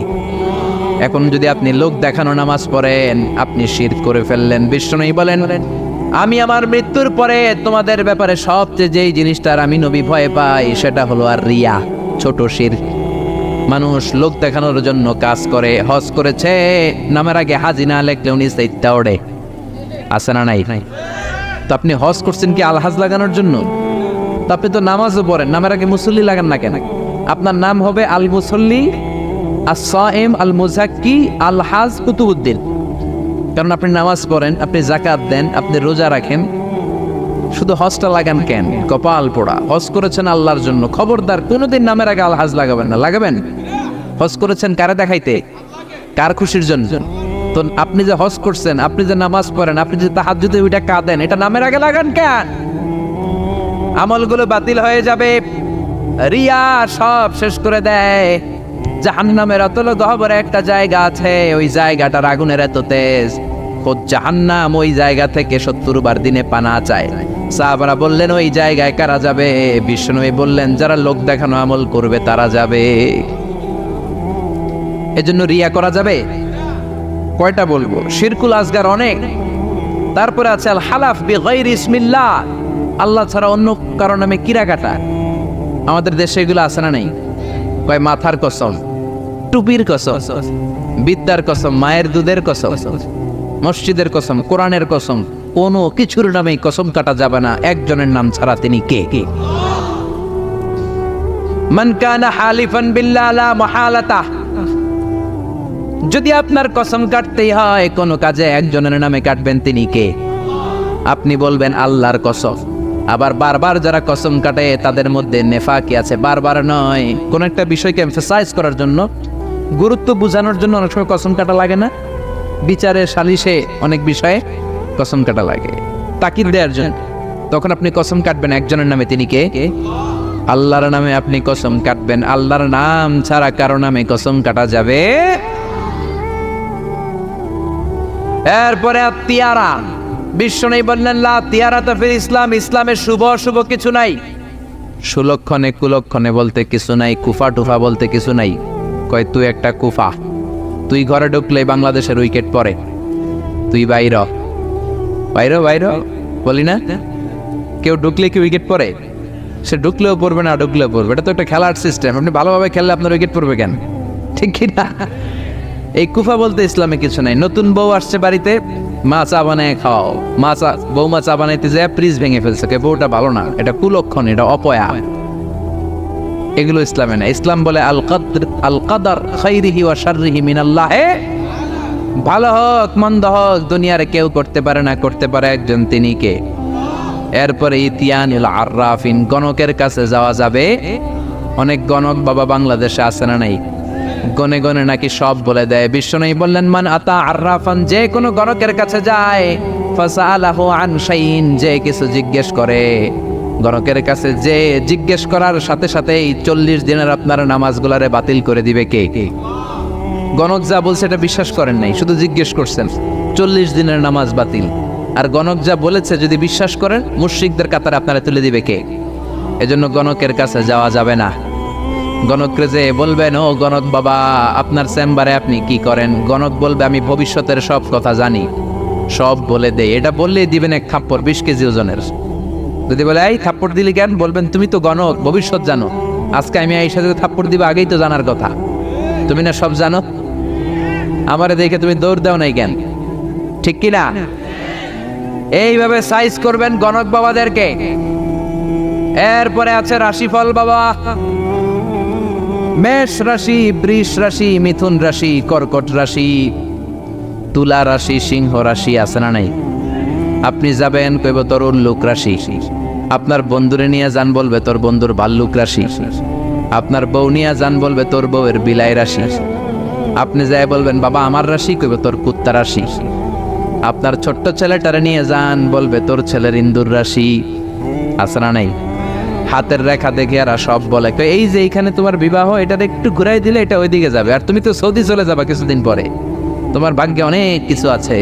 এখন যদি আপনি লোক দেখানো নামাজ পড়েন, আপনি শিরক করে ফেললেন। বিষ্ণু বলেন, আমি আমার মৃত্যুর পরে তোমাদের ব্যাপারে সবচেয়ে যেই জিনিসটার আমি নবী ভয় পাই, সেটা হলো আর রিয়া, ছোট শিরক। মানুষ লোক দেখানোর জন্য কাজ করে। হজ করেছে, নামের আগে হাজি না লেখলে উনি সাইদটা ওড়ে, আছে না নাই? তো আপনি হজ করছেন কি আলহাজ লাগানোর জন্য? তো আপনি তো নামাজও পড়েন, নামের আগে মুসল্লি লাগান না কেন? আপনার নাম হবে আল মুসল্লি, আস-সাইম, আল মুজাক্কি, আল হাজ কুতুবউদ্দিন। কারণ আপনি নামাজ পড়েন, আপনি যাকাত দেন, আপনি রোজা রাখেন। শুধু হজটা লাগান কেন? কপাল পোড়া। হজ করেছেন আল্লাহর জন্য, খবরদার কোনোদিন নামের আগে আল হাজ লাগাবেন না। লাগাবেন? হজ করেছেন কারে দেখাইতে? কার খুশির জন্য? তো আপনি যে হজ করছেন, আপনি যে নামাজ পড়েন, আপনি যে তাহাজ্জুদে ওইটা কাঁদেন, এটা নামের আগে লাগান কেন? আমলগুলো বাতিল হয়ে যাবে। রিয়া সব শেষ করে দেয়। জাহান্নামের অতল গহ্বরে একটা জায়গা আছে, ওই জায়গাটার আগুনের এত তেজ, খোদ জাহান্নাম ওই জায়গা থেকে 70 বার দিনে পানা চায়। সাহাবারা বললেন, ওই জায়গায় কারা যাবে? বিষ্ণু বললেন, যারা লোক দেখানো আমল করবে তারা যাবে। এজন্য রিয়া করা যাবে? কয়টা বলবো? শিরকুল আসগার অনেক। তারপরে আছে আল হালাফ বিগাইরি ইসমিল্লাহ, আল্লাহ ছাড়া অন্য কারো নামে কিরা কাটা। আমাদের দেশে এগুলো আছে না নাই? কয় মাথার কসম, টুপির কসম, বিদ্যার কসম, মায়ের দুধের কসম, মসজিদের কসম, কোরআনের কসম, কোনো কিছুর নামে কসম কাটা যাবে না একজনের নাম ছাড়া। তিনি কে? মান কানা হালিফান বিল্লাহ লা মুহালাতা, যদি আপনার কসম কাটতেই হয় কোনো কাজে একজনের নামে কাটবেন, তিনি কে? আপনি বলবেন আল্লাহর কসম। আবার বারবার যারা কসম কাটে তাদের মধ্যে নেফাকি আছে। বারবার নয়, কোন একটা বিষয়কে এমফাসাইজ করার জন্য, গুরুত্ব বোঝানোর জন্য অনেক সময় কসম কাটা লাগে না? বিচারে সালিশে অনেক বিষয়ে কসম কাটা লাগে তাকিদ দেওয়ার জন্য। তখন আপনি কসম কাটবেন একজনের নামে, তিনি কে? আল্লাহর নামে আপনি কসম কাটবেন। আল্লাহর নাম ছাড়া কারো নামে কসম কাটা যাবে। এরপরে তিয়ারা, বিশ্বনবী বললেন লা তিয়ারাতা ফিল ইসলাম, ইসলামের শুভ অশুভ কিছু নাই। সুলক্ষণে কুলক্ষণে বলতে কিছু নাই, কুফা টুফা বলতে কিছু নাই। কয় তুই একটা কুফা, তুই ঘরে ঢুকলে বাংলাদেশের উইকেট পড়ে, তুই বাইর বাইর বাইর বলি না? কেউ ঢুকলে কি উইকেট পড়ে? সে ঢুকলেও পড়বে না ঢুকলেও পড়বে, এটা তো একটা খেলার সিস্টেম। আপনি ভালোভাবে খেললে আপনার উইকেট পড়বে কেন? ঠিক কি না? এই কুফা বলতে ইসলামে কিছু নাই। নতুন বউ আসছে বাড়িতে, মা চা বানায় খাওয়াও, বৌমা চা বানাইতে যায় ফ্রিজ ভেঙে ফেলছে, বউটা ভালো না, এটা কুলক্ষণ, এটা অপয়া। এগুলো ইসলামে না। ইসলাম বলে আল কাদার খাইরিহি ওয়া শাররিহি মিনাল্লাহ, ভালো হোক মন্দ হোক দুনিয়ার কেউ করতে পারে না, করতে পারে একজন, তিনি কে? এরপরে ইতিয়ানুল আররাফিন, গণকের কাছে যাওয়া যাবে। অনেক গণক বাবা বাংলাদেশে আছে না নাই? গনে গনে নাকি সব বলে দেয়। বিশ্বনবী বললেন মান আতা আররাফান, যে কোনো গণকের কাছে যায়, ফাসালাহু আন শাইইন, যে কিছু জিজ্ঞেস করে, গণকের কাছে যে জিজ্ঞেস করার সাথে সাথেই 40 দিনের আপনার নামাজগুলারে বাতিল করে দিবে কে? গণক যা বলছে এটা বিশ্বাস করেন নাই, শুধু জিজ্ঞেস করছেন, 40 দিনের নামাজ বাতিল। আর গণক যা বলেছে যদি বিশ্বাস করেন, মুশরিকদের কাতারে আপনারা তুলে দিবে কে? এজন্য গণকের কাছে যাওয়া যাবে না। গণককে যে বলবেন ও গণক বাবা আপনার চেম্বারে আপনি কি করেন, গণক বলবে আমি ভবিষ্যতের সব কথা জানি, সব বলে দেই। এটা বললেই দিবেন এক থাপ্পড় 20 কেজি ওজনের। যদি বলে এই থাপ্পড় দিলি কেন, বলবেন তুমি তো গণক, ভবিষ্যৎ জানো, আজকে আমি এই সাথে থাপ্পড় দিবে আগেই তো জানার কথা, তুমি না সব জানো, আমারে দেখে তুমি দৌড় দাও নাই কেন? ঠিক কি না? এইভাবে সাইজ করবেন গণক বাবাদেরকে। এরপরে আছে রাশিফল বাবা, মেষ রাশি, বৃষ রাশি, মিথুন রাশি, কর্কট রাশি, তুলা রাশি, সিংহ রাশি, আছে না নাই? আপনি যাবেন কইব তোর উল্লুক রাশি, আপনার বন্ধুরে নিয়ে যান বলবে তোর বন্ধুর ভাল্লুক রাশি, আপনার বউ নিয়ে যান বলবে তোর বউয়ের বিলাই রাশি, আপনি যাই বলবেন বাবা আমার রাশি, কইব তোর কুত্তা রাশি, আপনার ছোট্ট ছেলেটারে নিয়ে যান বলবে তোর ছেলের ইন্দুর রাশি, আছে না নাই? হাতের রেখা দেখে আর সব বলে এই যে এইখানে তোমার বিবাহ, এটা একটু ঘুরাই দিলে এটা ওইদিকে যাবে, আর তুমি তো সৌদি চলে যাবা কিছুদিন পরে, তোমার ভাগ্যে অনেক কিছু আছে।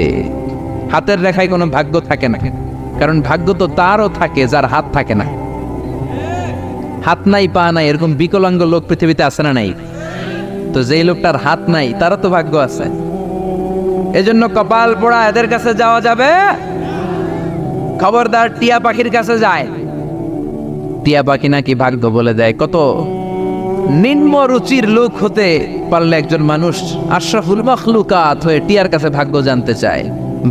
হাতের রেখায় কোনো ভাগ্য থাকে না, কারণ ভাগ্য তো তারও থাকে যার হাত থাকে না। হাত নাই পা নাই এরকম বিকলাঙ্গ লোক পৃথিবীতে আছে না নাই? তো যেই লোকটার হাত নাই তারও তো ভাগ্য আছে। এজন্য কপাল পোড়া এদের কাছে যাওয়া যাবে। খবরদার টিয়া পাখির কাছে যায়, টিয়া পাখি নাকি ভাগ্য বলে দেয়। কত নিম্ন রুচির লোক হতে পারলে একজন মানুষ আশরাফুল মাখলুকাত হয়ে টিয়ার কাছে ভাগ্য জানতে চায়।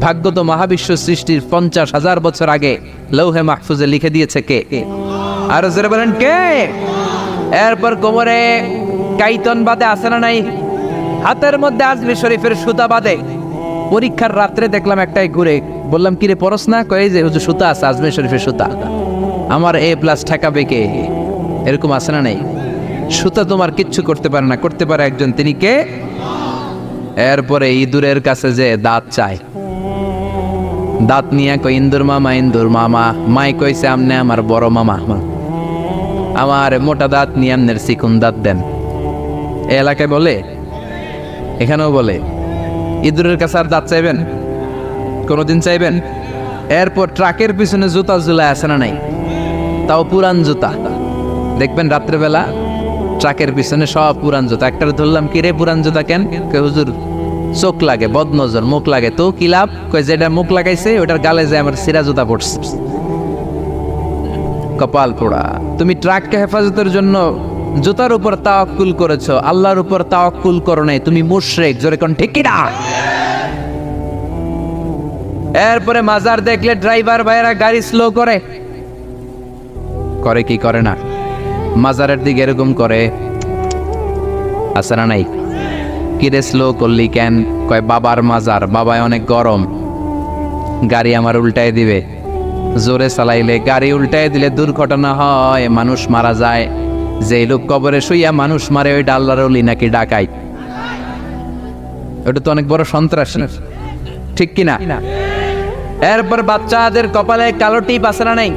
ভাগ্য তো মহাবিশ্ব সৃষ্টির 50,000 বছর আগে লৌহে মাহফুজে লিখে দিয়েছে কে? আর জোরে বলেন কে? এরপর কোমরে কাইতন বাদে আছে না নাই? হাতের মধ্যে আজমি শরীফের সুতা বাদে। পরীক্ষার রাত্রে দেখলাম একটাই ঘুরে, বললাম কিরে পরশ না? কয়ে যে হুজুর সুতা আছে, আজমি শরীফের সুতা, আমার A+ ঠেকাবে কে? এরকম আছে না নাই? সুতা তোমার কিচ্ছু করতে পারে না, করতে পারে একজন, তিনি কে? এরপরে ইঁদুরের কাছে যে দাঁত চায়, দাঁত নিয়ে কই ইন্দুর মামা, ইন্দুর মামা, মাই কইছে আমনে আমার বড় মামা, আমার মোটা দাঁত নিয়ে আমনের চিকুন দাঁত দেন। এ এলাকায় বলে, এখানেও বলে। ইঁদুরের কাছে আর দাঁত চাইবেন? কোনোদিন চাইবেন? এরপর ট্রাকের পিছনে জুতা ঝুলায় আছে না নাই? তাও পুরান জুতা, দেখবেন রাত্রেবেলা ট্রাকের পিছনে সব পুরান জুতা। একটা ধরলাম কি রে পুরান জুতা কেন? হুজুর চোখ লাগে, বদনজর, মুখ লাগে। তো কি লাভ? কই যেটা মুখ লাগাইছে ওটার গালে যায় আমার সিরা জুতা পড়ছে। কপাল পোড়া। তুমি ট্রাককে হেফাজতের জন্য জুতার উপর তাওয়াক্কুল করেছো, আল্লাহর উপর তাওয়াক্কুল করো নাই, তুমি মুশরিক। জোরে কোন ঠিক কি না? এরপরে মাজার দেখলে ড্রাইভার ভাইরা গাড়ি স্লো করে কি করে না? মাজারের দিকে এরকম করে, আছে না নাই? কিরে স্লো করলি কেন? কয় বাবার মাজার, বাবায় অনেক গরম, গাড়ি আমার উল্টায় দিবে, জোরে চালাইলে গাড়ি উল্টায় দিলে দুর্ঘটনা হয়, মানুষ মারা যায়। যে লোক কবরে শুইয়া মানুষ মারে ওই আল্লাহর ওলি নাকি ডাকাই? ওটা তো অনেক বড় সন্ত্রাসী, ঠিক কিনা? এরপর বাচ্চাদের কপালে কালো টিপ আছে না নাই?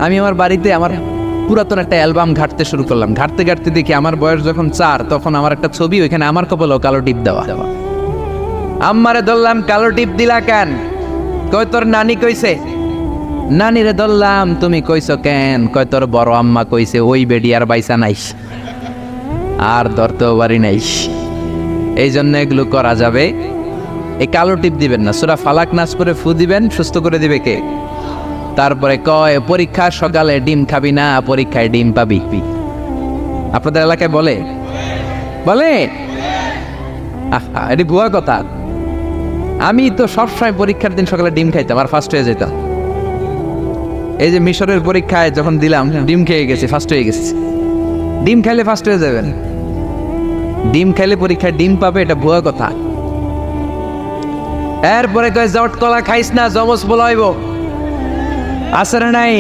আমি আমার বাড়িতে আমার পুরাতন একটা অ্যালবাম ঘাটতে শুরু করলাম, ঘাটতে ঘাটতে দেখি আমার বয়স যখন 4 তখন আমার একটা ছবি, ওইখানে আমার কপালেও কালো টিপ দেওয়া। আম্মারে ধরলাম, কালো টিপ দিলা কেন? কই তোর নানি কইছে। নানিরে ধরলাম, তুমি কইছো কেন? কই তোর বড় আম্মা কইছে, ওই বেডি আর বাইসা নাইস, আর ধরতেও পারি নাইস, এই জন্য এগুলো করা যাবে। এই কালো টিপ দিবেন না। সূরা ফালাক নাস করে ফু দিবেন, সুস্থ করে দিবে কে? তারপরে কয় পরীক্ষা সকালে ডিম খাবি না, পরীক্ষায় ডিম পাবি। আপনাদের এলাকায় বলে বলে এটি ভুয়া কথা। আমি তো সবসময় পরীক্ষার দিন সকালে ডিম খাইতাম আর ফার্স্ট হয়ে যেতাম। এই যে মিশরের পরীক্ষায় যখন দিলাম, ডিম খেয়ে গেছি, ফার্স্ট হয়ে গেছি। ডিম খাইলে ফার্স্ট হয়ে যাবেন, ডিম খাইলে পরীক্ষায় ডিম পাবে, এটা ভুয়া কথা। এরপরে কয় জট কলা খাইস না, জমজ বলাইব, আছে না নাই?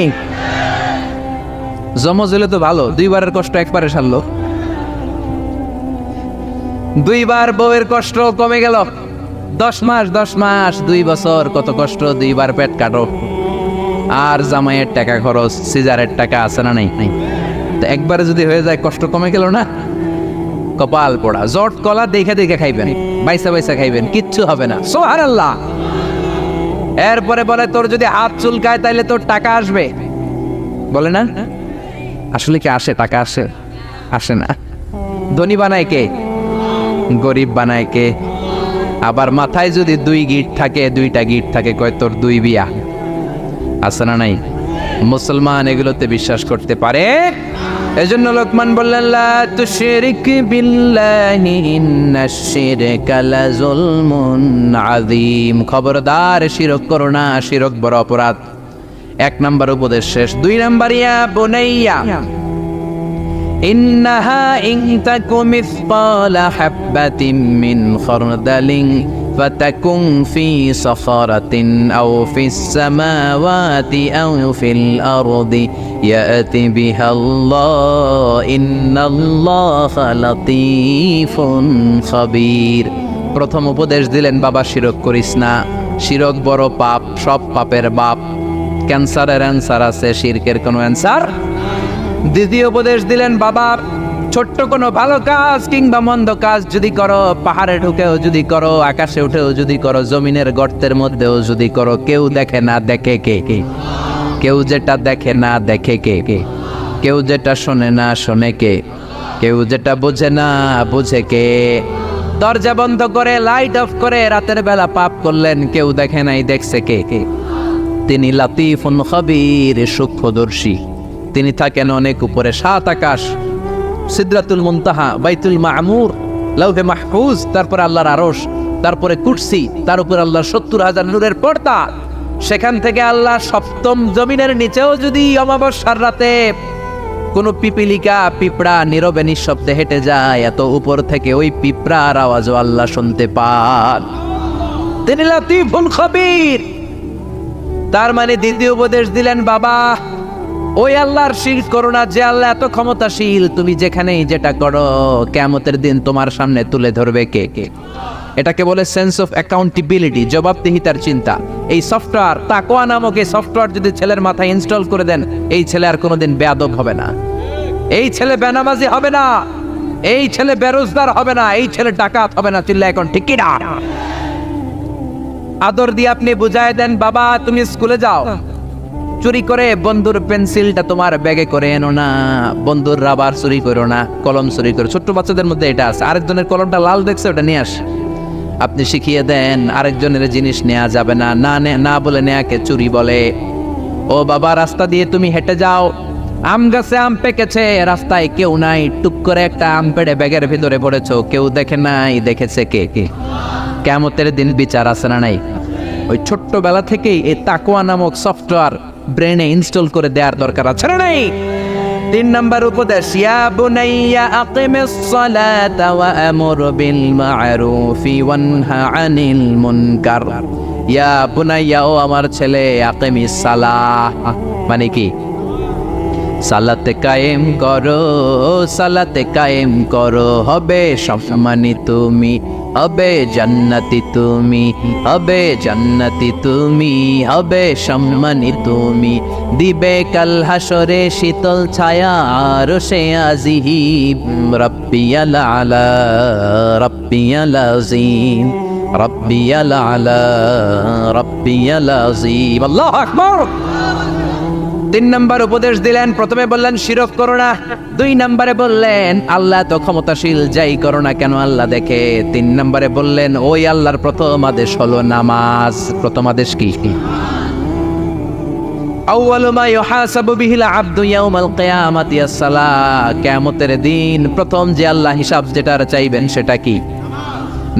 জমজ হলে তো ভালো, 2বারের কষ্ট একবারে সারলো। 2বার বউয়ের কষ্ট কমে গেল। 10 মাস 2 বছর কত কষ্ট, 2বার পেট কাটো, আর জামাইয়ের টাকা খরচ, সিজারের টাকা, আছে না নাই? তো একবারে যদি হয়ে যায় কষ্ট কমে গেল না? কপাল পোড়া। জট কলা দেখে দেখে খাইবেন, বাইসা বাইসা খাইবেন, কিচ্ছু হবে না। সুবহানাল্লাহ। এরপরে বলে তোর যদি হাত চুলকায় তাইলে তোর টাকা আসবে, বলে না? আসলে কি আসে? টাকা আসে? আসে না। ধনী বানায় কে? গরিব বানায় কে? আবার মাথায় যদি 2 গিট থাকে, 2টা গিট থাকে, কয় তোর 2 বিয়া, আছে না নাই? মুসলমান এগুলোতে বিশ্বাস করতে পারে। এজন্য লোকমান বললেন, লা তুশরিক বিল্লাহি ইন্নাশ শিরকা লাযুলমুন আযীম। খবরদার শিরক করো না, শিরক বড় অপরাধ। 1 নাম্বার উপদেশ শেষ। 2 নাম্বার, ইয়া বুনাইয়া ইন্নাহা ইন তাকু মিসকালা হাববাতিন মিন খারদালিন ফাতাকুন ফি সাখারাতিন আও ফিস সামাওয়াতি আও ফিল আরদি ইয়াতি বিহাল্লাহ ইন্নাল্লাহা লাতীফুন খাবীর। প্রথম উপদেশ দিলেন, বাবা শিরক করিস না, শিরক বড় পাপ, সব পাপের বাপ। ক্যান্সারের অ্যান্সার আছে, শিরকের কোনো অ্যান্সার। দ্বিতীয় উপদেশ দিলেন, বাবা ছোট্ট কোনো ভালো কাজ কিংবা মন্দ কাজ যদি করো, পাহাড়ে ঢুকেও যদি করো, আকাশে উঠেও যদি করো, জমিনের গর্তের মধ্যেও যদি করো, কেউ দেখে না দেখে কে? কেউ যেটা দেখে না দেখে কে? কেউ যেটা শোনে না শোনে কে? কেউ যেটা বোঝে না বুঝে কে? দরজা বন্ধ করে, লাইট অফ করে রাতের বেলা পাপ করলেন, কেউ দেখে নাই, দেখছে কে? তিনি লাতীফুন খাবীর, সূক্ষ্মদর্শী। তিনি থাকেন অনেক উপরে, 7 আকাশ, সিদরাতুল মুনতাহা, বাইতুল মামুর, লাউহে মাহফুজ, তারপরে আল্লাহর আরশ, তারপরে কুরসি, তার উপর আল্লাহর 70,000 নূরের পর্দা। সেখান থেকে আল্লাহ 7ম জমিনের নিচেও যদি অমাবস্যার রাতে কোনো পিপিলিকা, পিঁপড়া নীরবে নিঃশব্দে হেঁটে যায়, এত উপর থেকে ওই পিঁপড়ার আওয়াজও আল্লাহ শুনতে পান। তিনি লাতীফুল খাবীর। তার মানে দ্বিতীয় উপদেশ দিলেন, বাবা ওই আল্লাহর শিরক করো না, যে আল্লাহ এত ক্ষমতাশীল, তুমি যেখানেই যেটা করো কিয়ামতের দিন তোমার সামনে তুলে ধরবে কে? এটাকে বলে সেন্স অফ অ্যাকাউন্টেবিলিটি, জবাবদিহিতার চিন্তা। এই সফটওয়্যার, তাকওয়া নামক এই সফটওয়্যার যদি ছেলের মাথায় ইনস্টল করে দেন, এই ছেলে আর কোনোদিন বেয়াদব হবে না, এই ছেলে বেনামাজি হবে না, এই ছেলে বেরোজগার হবে না, এই ছেলে ডাকাত হবে না। চিল্লা এখন ঠিক কি না? আদর দিয়ে আপনি বুঝায় দেন, বাবা তুমি স্কুলে যাও, চুরি করে বন্ধুর পেন্সিলটা তোমার ব্যাগে করে এনো না, বন্ধুর রাবার চুরি করো না, কলম চুরি করো। ছোট্ট বাচ্চাদের মধ্যে এটা আছে, আরেকজনের কলমটা লাল দেখছে, ওটা নিয়ে আস। আপনি শিখিয়ে দেন, আরেকজনের জিনিস নেওয়া যাবে না, না বলে নেয়াকে চুরি বলে। ও বাবা, রাস্তা দিয়ে তুমি হেঁটে যাও, আম গাছে আম পেকেছে, রাস্তায় কেউ নাই, টুক করে একটা আম পেড়ে ব্যাগের ভিতরে পড়েছো, কেউ দেখে নাই, দেখেছে কে? কিয়ামতের দিন বিচার আছে না নাই? ওই ছোট্টবেলা থেকেই এই তাকওয়া নামক সফটওয়্যার ব্রেনে ইনস্টল করে দেওয়ার দরকার আছে না নাই? 3 নাম্বার উপদেশ, ইয়া বুনাইয়া আকিমিস সালাতা ওয়া আমুর বিল মা'রুফি ওয়ানহা আনিল মুনকার। ইয়া বুনাইয়া, ও আমার ছেলে, আকিমিস সালাহ মানে কি? সালাতে কায়েম করো, সালাতে কায়েম করো, হবে সম্মানিত তুমি, হবে জান্নাতি তুমি, হবে জান্নাতি তুমি, হবে সম্মানিত তুমি, দিবে কাল হাসরে শীতল ছায়া আরশে আজিম, রাব্বিয়াল আলা রাব্বিয়াল আযীম, রাব্বিয়াল আলা রাব্বিয়াল আযীম। আল্লাহু আকবার। 3 নাম্বার উপদেশ দিলেন, প্রথমে বললেন শিরক করো না, 2 নাম্বারে বললেন আল্লাহ তো ক্ষমতাশীল, যাই করো না কেন আল্লাহ দেখে, 3 নাম্বারে বললেন ওই আল্লাহর প্রথম আদেশ হলো নামাজ। প্রথম আদেশ কি? আউয়ালু মা ইউহাসাবু বিহিল আবদু ইয়াউমাল কিয়ামাতি আস-সালাহ। কিয়ামতের দিন প্রথম যে আল্লাহ হিসাব যেটার চাইবেন সেটা কি?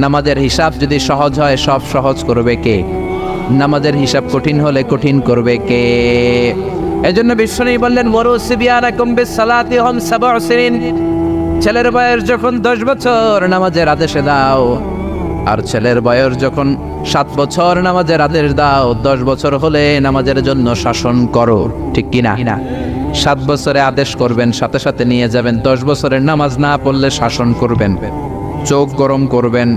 নামাজের হিসাব যদি সহজ হয় সব সহজ করবে কে? নামাজের হিসাব কঠিন হলে কঠিন করবে কে? এজন্য বিশ্বনবী বললেন মুরু সিবিয়ানাকুম বিস-সালাতি হুম 7 সিনিন। ছেলের বয়স যখন 10 বছর নামাজের আদেশ দাও, আর ছেলের বয়স যখন 7 বছর নামাজের আদেশ দাও। 10 বছর হলে নামাজের জন্য শাসন করো, ঠিক কি না? 7 বছরে আদেশ করবেন, সাথে সাথে নিয়ে যাবেন। 10 বছরের নামাজ না পড়লে শাসন করবেন, চোখ গরম করবেন,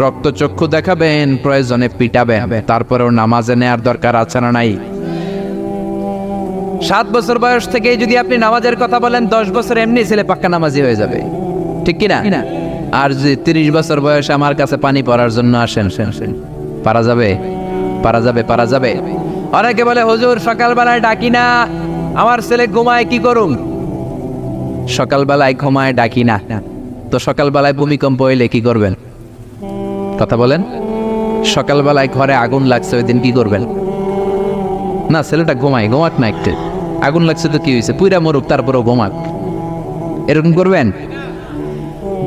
রক্তচক্ষু দেখাবেন, প্রয়োজনে পিটাবেন, তারপরেও নামাজে নেয়ার দরকার আছে না নাই? 7 বছর বয়স থেকে যদি আপনি নামাজের কথা বলেন, 10 বছর এমনি ছেলে পাক্কা নামাজি হয়ে যাবে, ঠিক কি না? আর যদি 30 বছর বয়সে আমার কাছে পানি পড়ার জন্য আসেন, পারা যাবে? পারা যাবে? পারা যাবে? অনেকে বলে হুজুর সকালবেলায় ডাকি না, আমার ছেলে ঘুমায়, কি করুম? সকালবেলায় ঘুমায় ডাকি না, তো সকালবেলায় ভূমিকম্প হইলে কি করবেন? কথা বলেন। সকালবেলায় ঘরে আগুন লাগছে, ওই দিন কি করবেন? না, ছেলেটা ঘুমাক না, একটু আগুন লাগছে তো কি হয়েছে, পুইরা মরুক, তারপরও ঘুমাক, এরকম করবেন?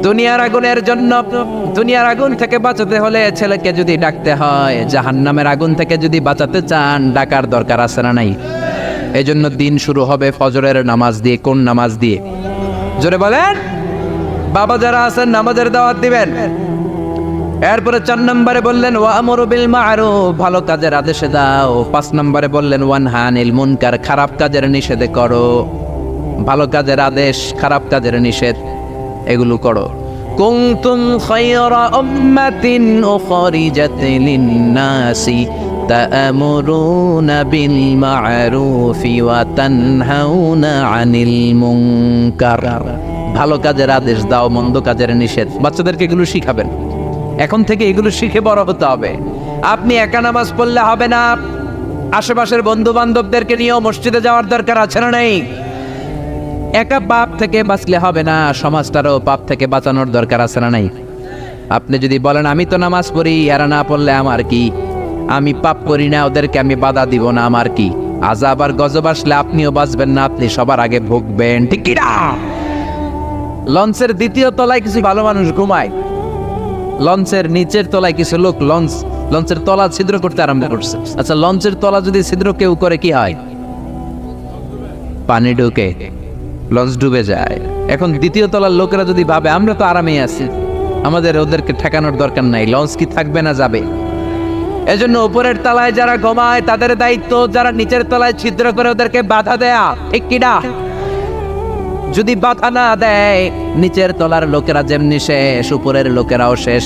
দুনিয়ার আগুনের জন্য, দুনিয়ার আগুন থেকে বাঁচাতে হলে ছেলেকে যদি ডাকতে হয়, জাহান্নামের আগুন থেকে যদি বাঁচাতে চান, ডাকার দরকার আছে না নাই? এই জন্য দিন শুরু হবে ফজরের নামাজ দিয়ে। কোন নামাজ দিয়ে? জোরে বলেন। বাবা যারা আছেন নামাজের দাওয়াত দিবেন। এরপরে 4 নম্বরে বললেন ওয়ামুরু বিল মা'রুফ, ভালো কাজের আদেশ দাও। 5 নম্বরে বললেন ওয়ানহা আনিল মুনকার, খারাপ কাজের নিষেধ করো। ভালো কাজের আদেশ, খারাপ কাজের নিষেধ, এগুলো করো। কুনতুম খায়রা উম্মাতিন উখরিজাত লিন-নাসি তা'মুরুনা বিল মা'রুফি ওয়া তানহাউনা আনিল মুনকার। ভালো কাজের আদেশ দাও, মন্দ কাজের নিষেধ। বাচ্চাদেরকে এগুলো শিখাবেন, এখন থেকে এগুলো শিখে বড় হতে হবে। আপনি একা নামাজ পড়লে হবে না, আশেপাশের বন্ধু বান্ধবদেরকে নিয়েও মসজিদে যাওয়ার দরকার আছে না নাই? একা পাপ থেকে বাঁচলে হবে না, সমাজটারও পাপ থেকে বাঁচানোর দরকার আছে না নাই? আপনি যদি বলেন আমি তো নামাজ পড়ি, এরা না পড়লে আমার কি, আমি পাপ করি না, ওদেরকে আমি বাধা দিব না, আমার কি? আযাব আর গজব আসলে আপনিও বাঁচবেন না, আপনি সবার আগে ভুগবেন, ঠিক কি না? লঞ্চের 2য় তলায় কিছু ভালো মানুষ ঘুমায়, লঞ্চের নিচের তলায় কিছু লোক লঞ্চের তলা ছিদ্র করতে আরম্ভ করছে। আচ্ছা, লঞ্চের তলা যদি ছিদ্র কেউ করে কি হয়? পানি ঢুকে, লঞ্চ ডুবে যায়। এখন 2য় তলার লোকেরা যদি ভাবে আমরা তো আরামেই আছি, আমাদের ওদেরকে ঠেকানোর দরকার নাই, লঞ্চ কি থাকবে না যাবে? এজন্য উপরের তলায় যারা ঘুমায় তাদের দায়িত্ব যারা নিচের তলায় ছিদ্র করে ওদেরকে বাধা দেয়া, ঠিক কি না? যদি বাধা না দেয়, নিচের তলার লোকেরা যেমনি শেষ, উপরের লোকেরাও শেষ।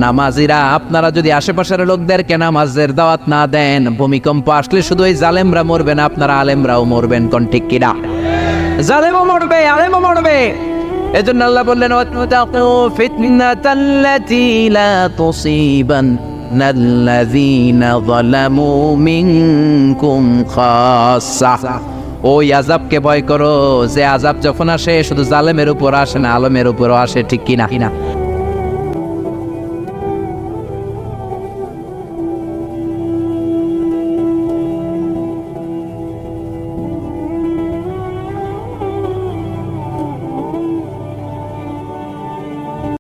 নামাজিরা আপনারা যদি আশেপাশের লোকদেরকে নামাজের দাওয়াত না দেন, ভূমিকম্প আসলে শুধু ওই জালেমরা মরবে না, আপনারা আলেমরাও মরবেন, কোন ঠিক কি না? জালেমও মরবে, আলেমও মরবে। এজন্য আল্লাহ বললেন ওয়াত্তাকু ফিতনাতাল্লাতী লা তুসিবান্নাল্লাযীনা যালামু মিনকুম খাসসাহ। ওই আযাবকে ভয় করো, যে আযাব যখন আসে শুধু জালেমের উপর আসে না, আলেমের উপরও আসে, ঠিক কি না?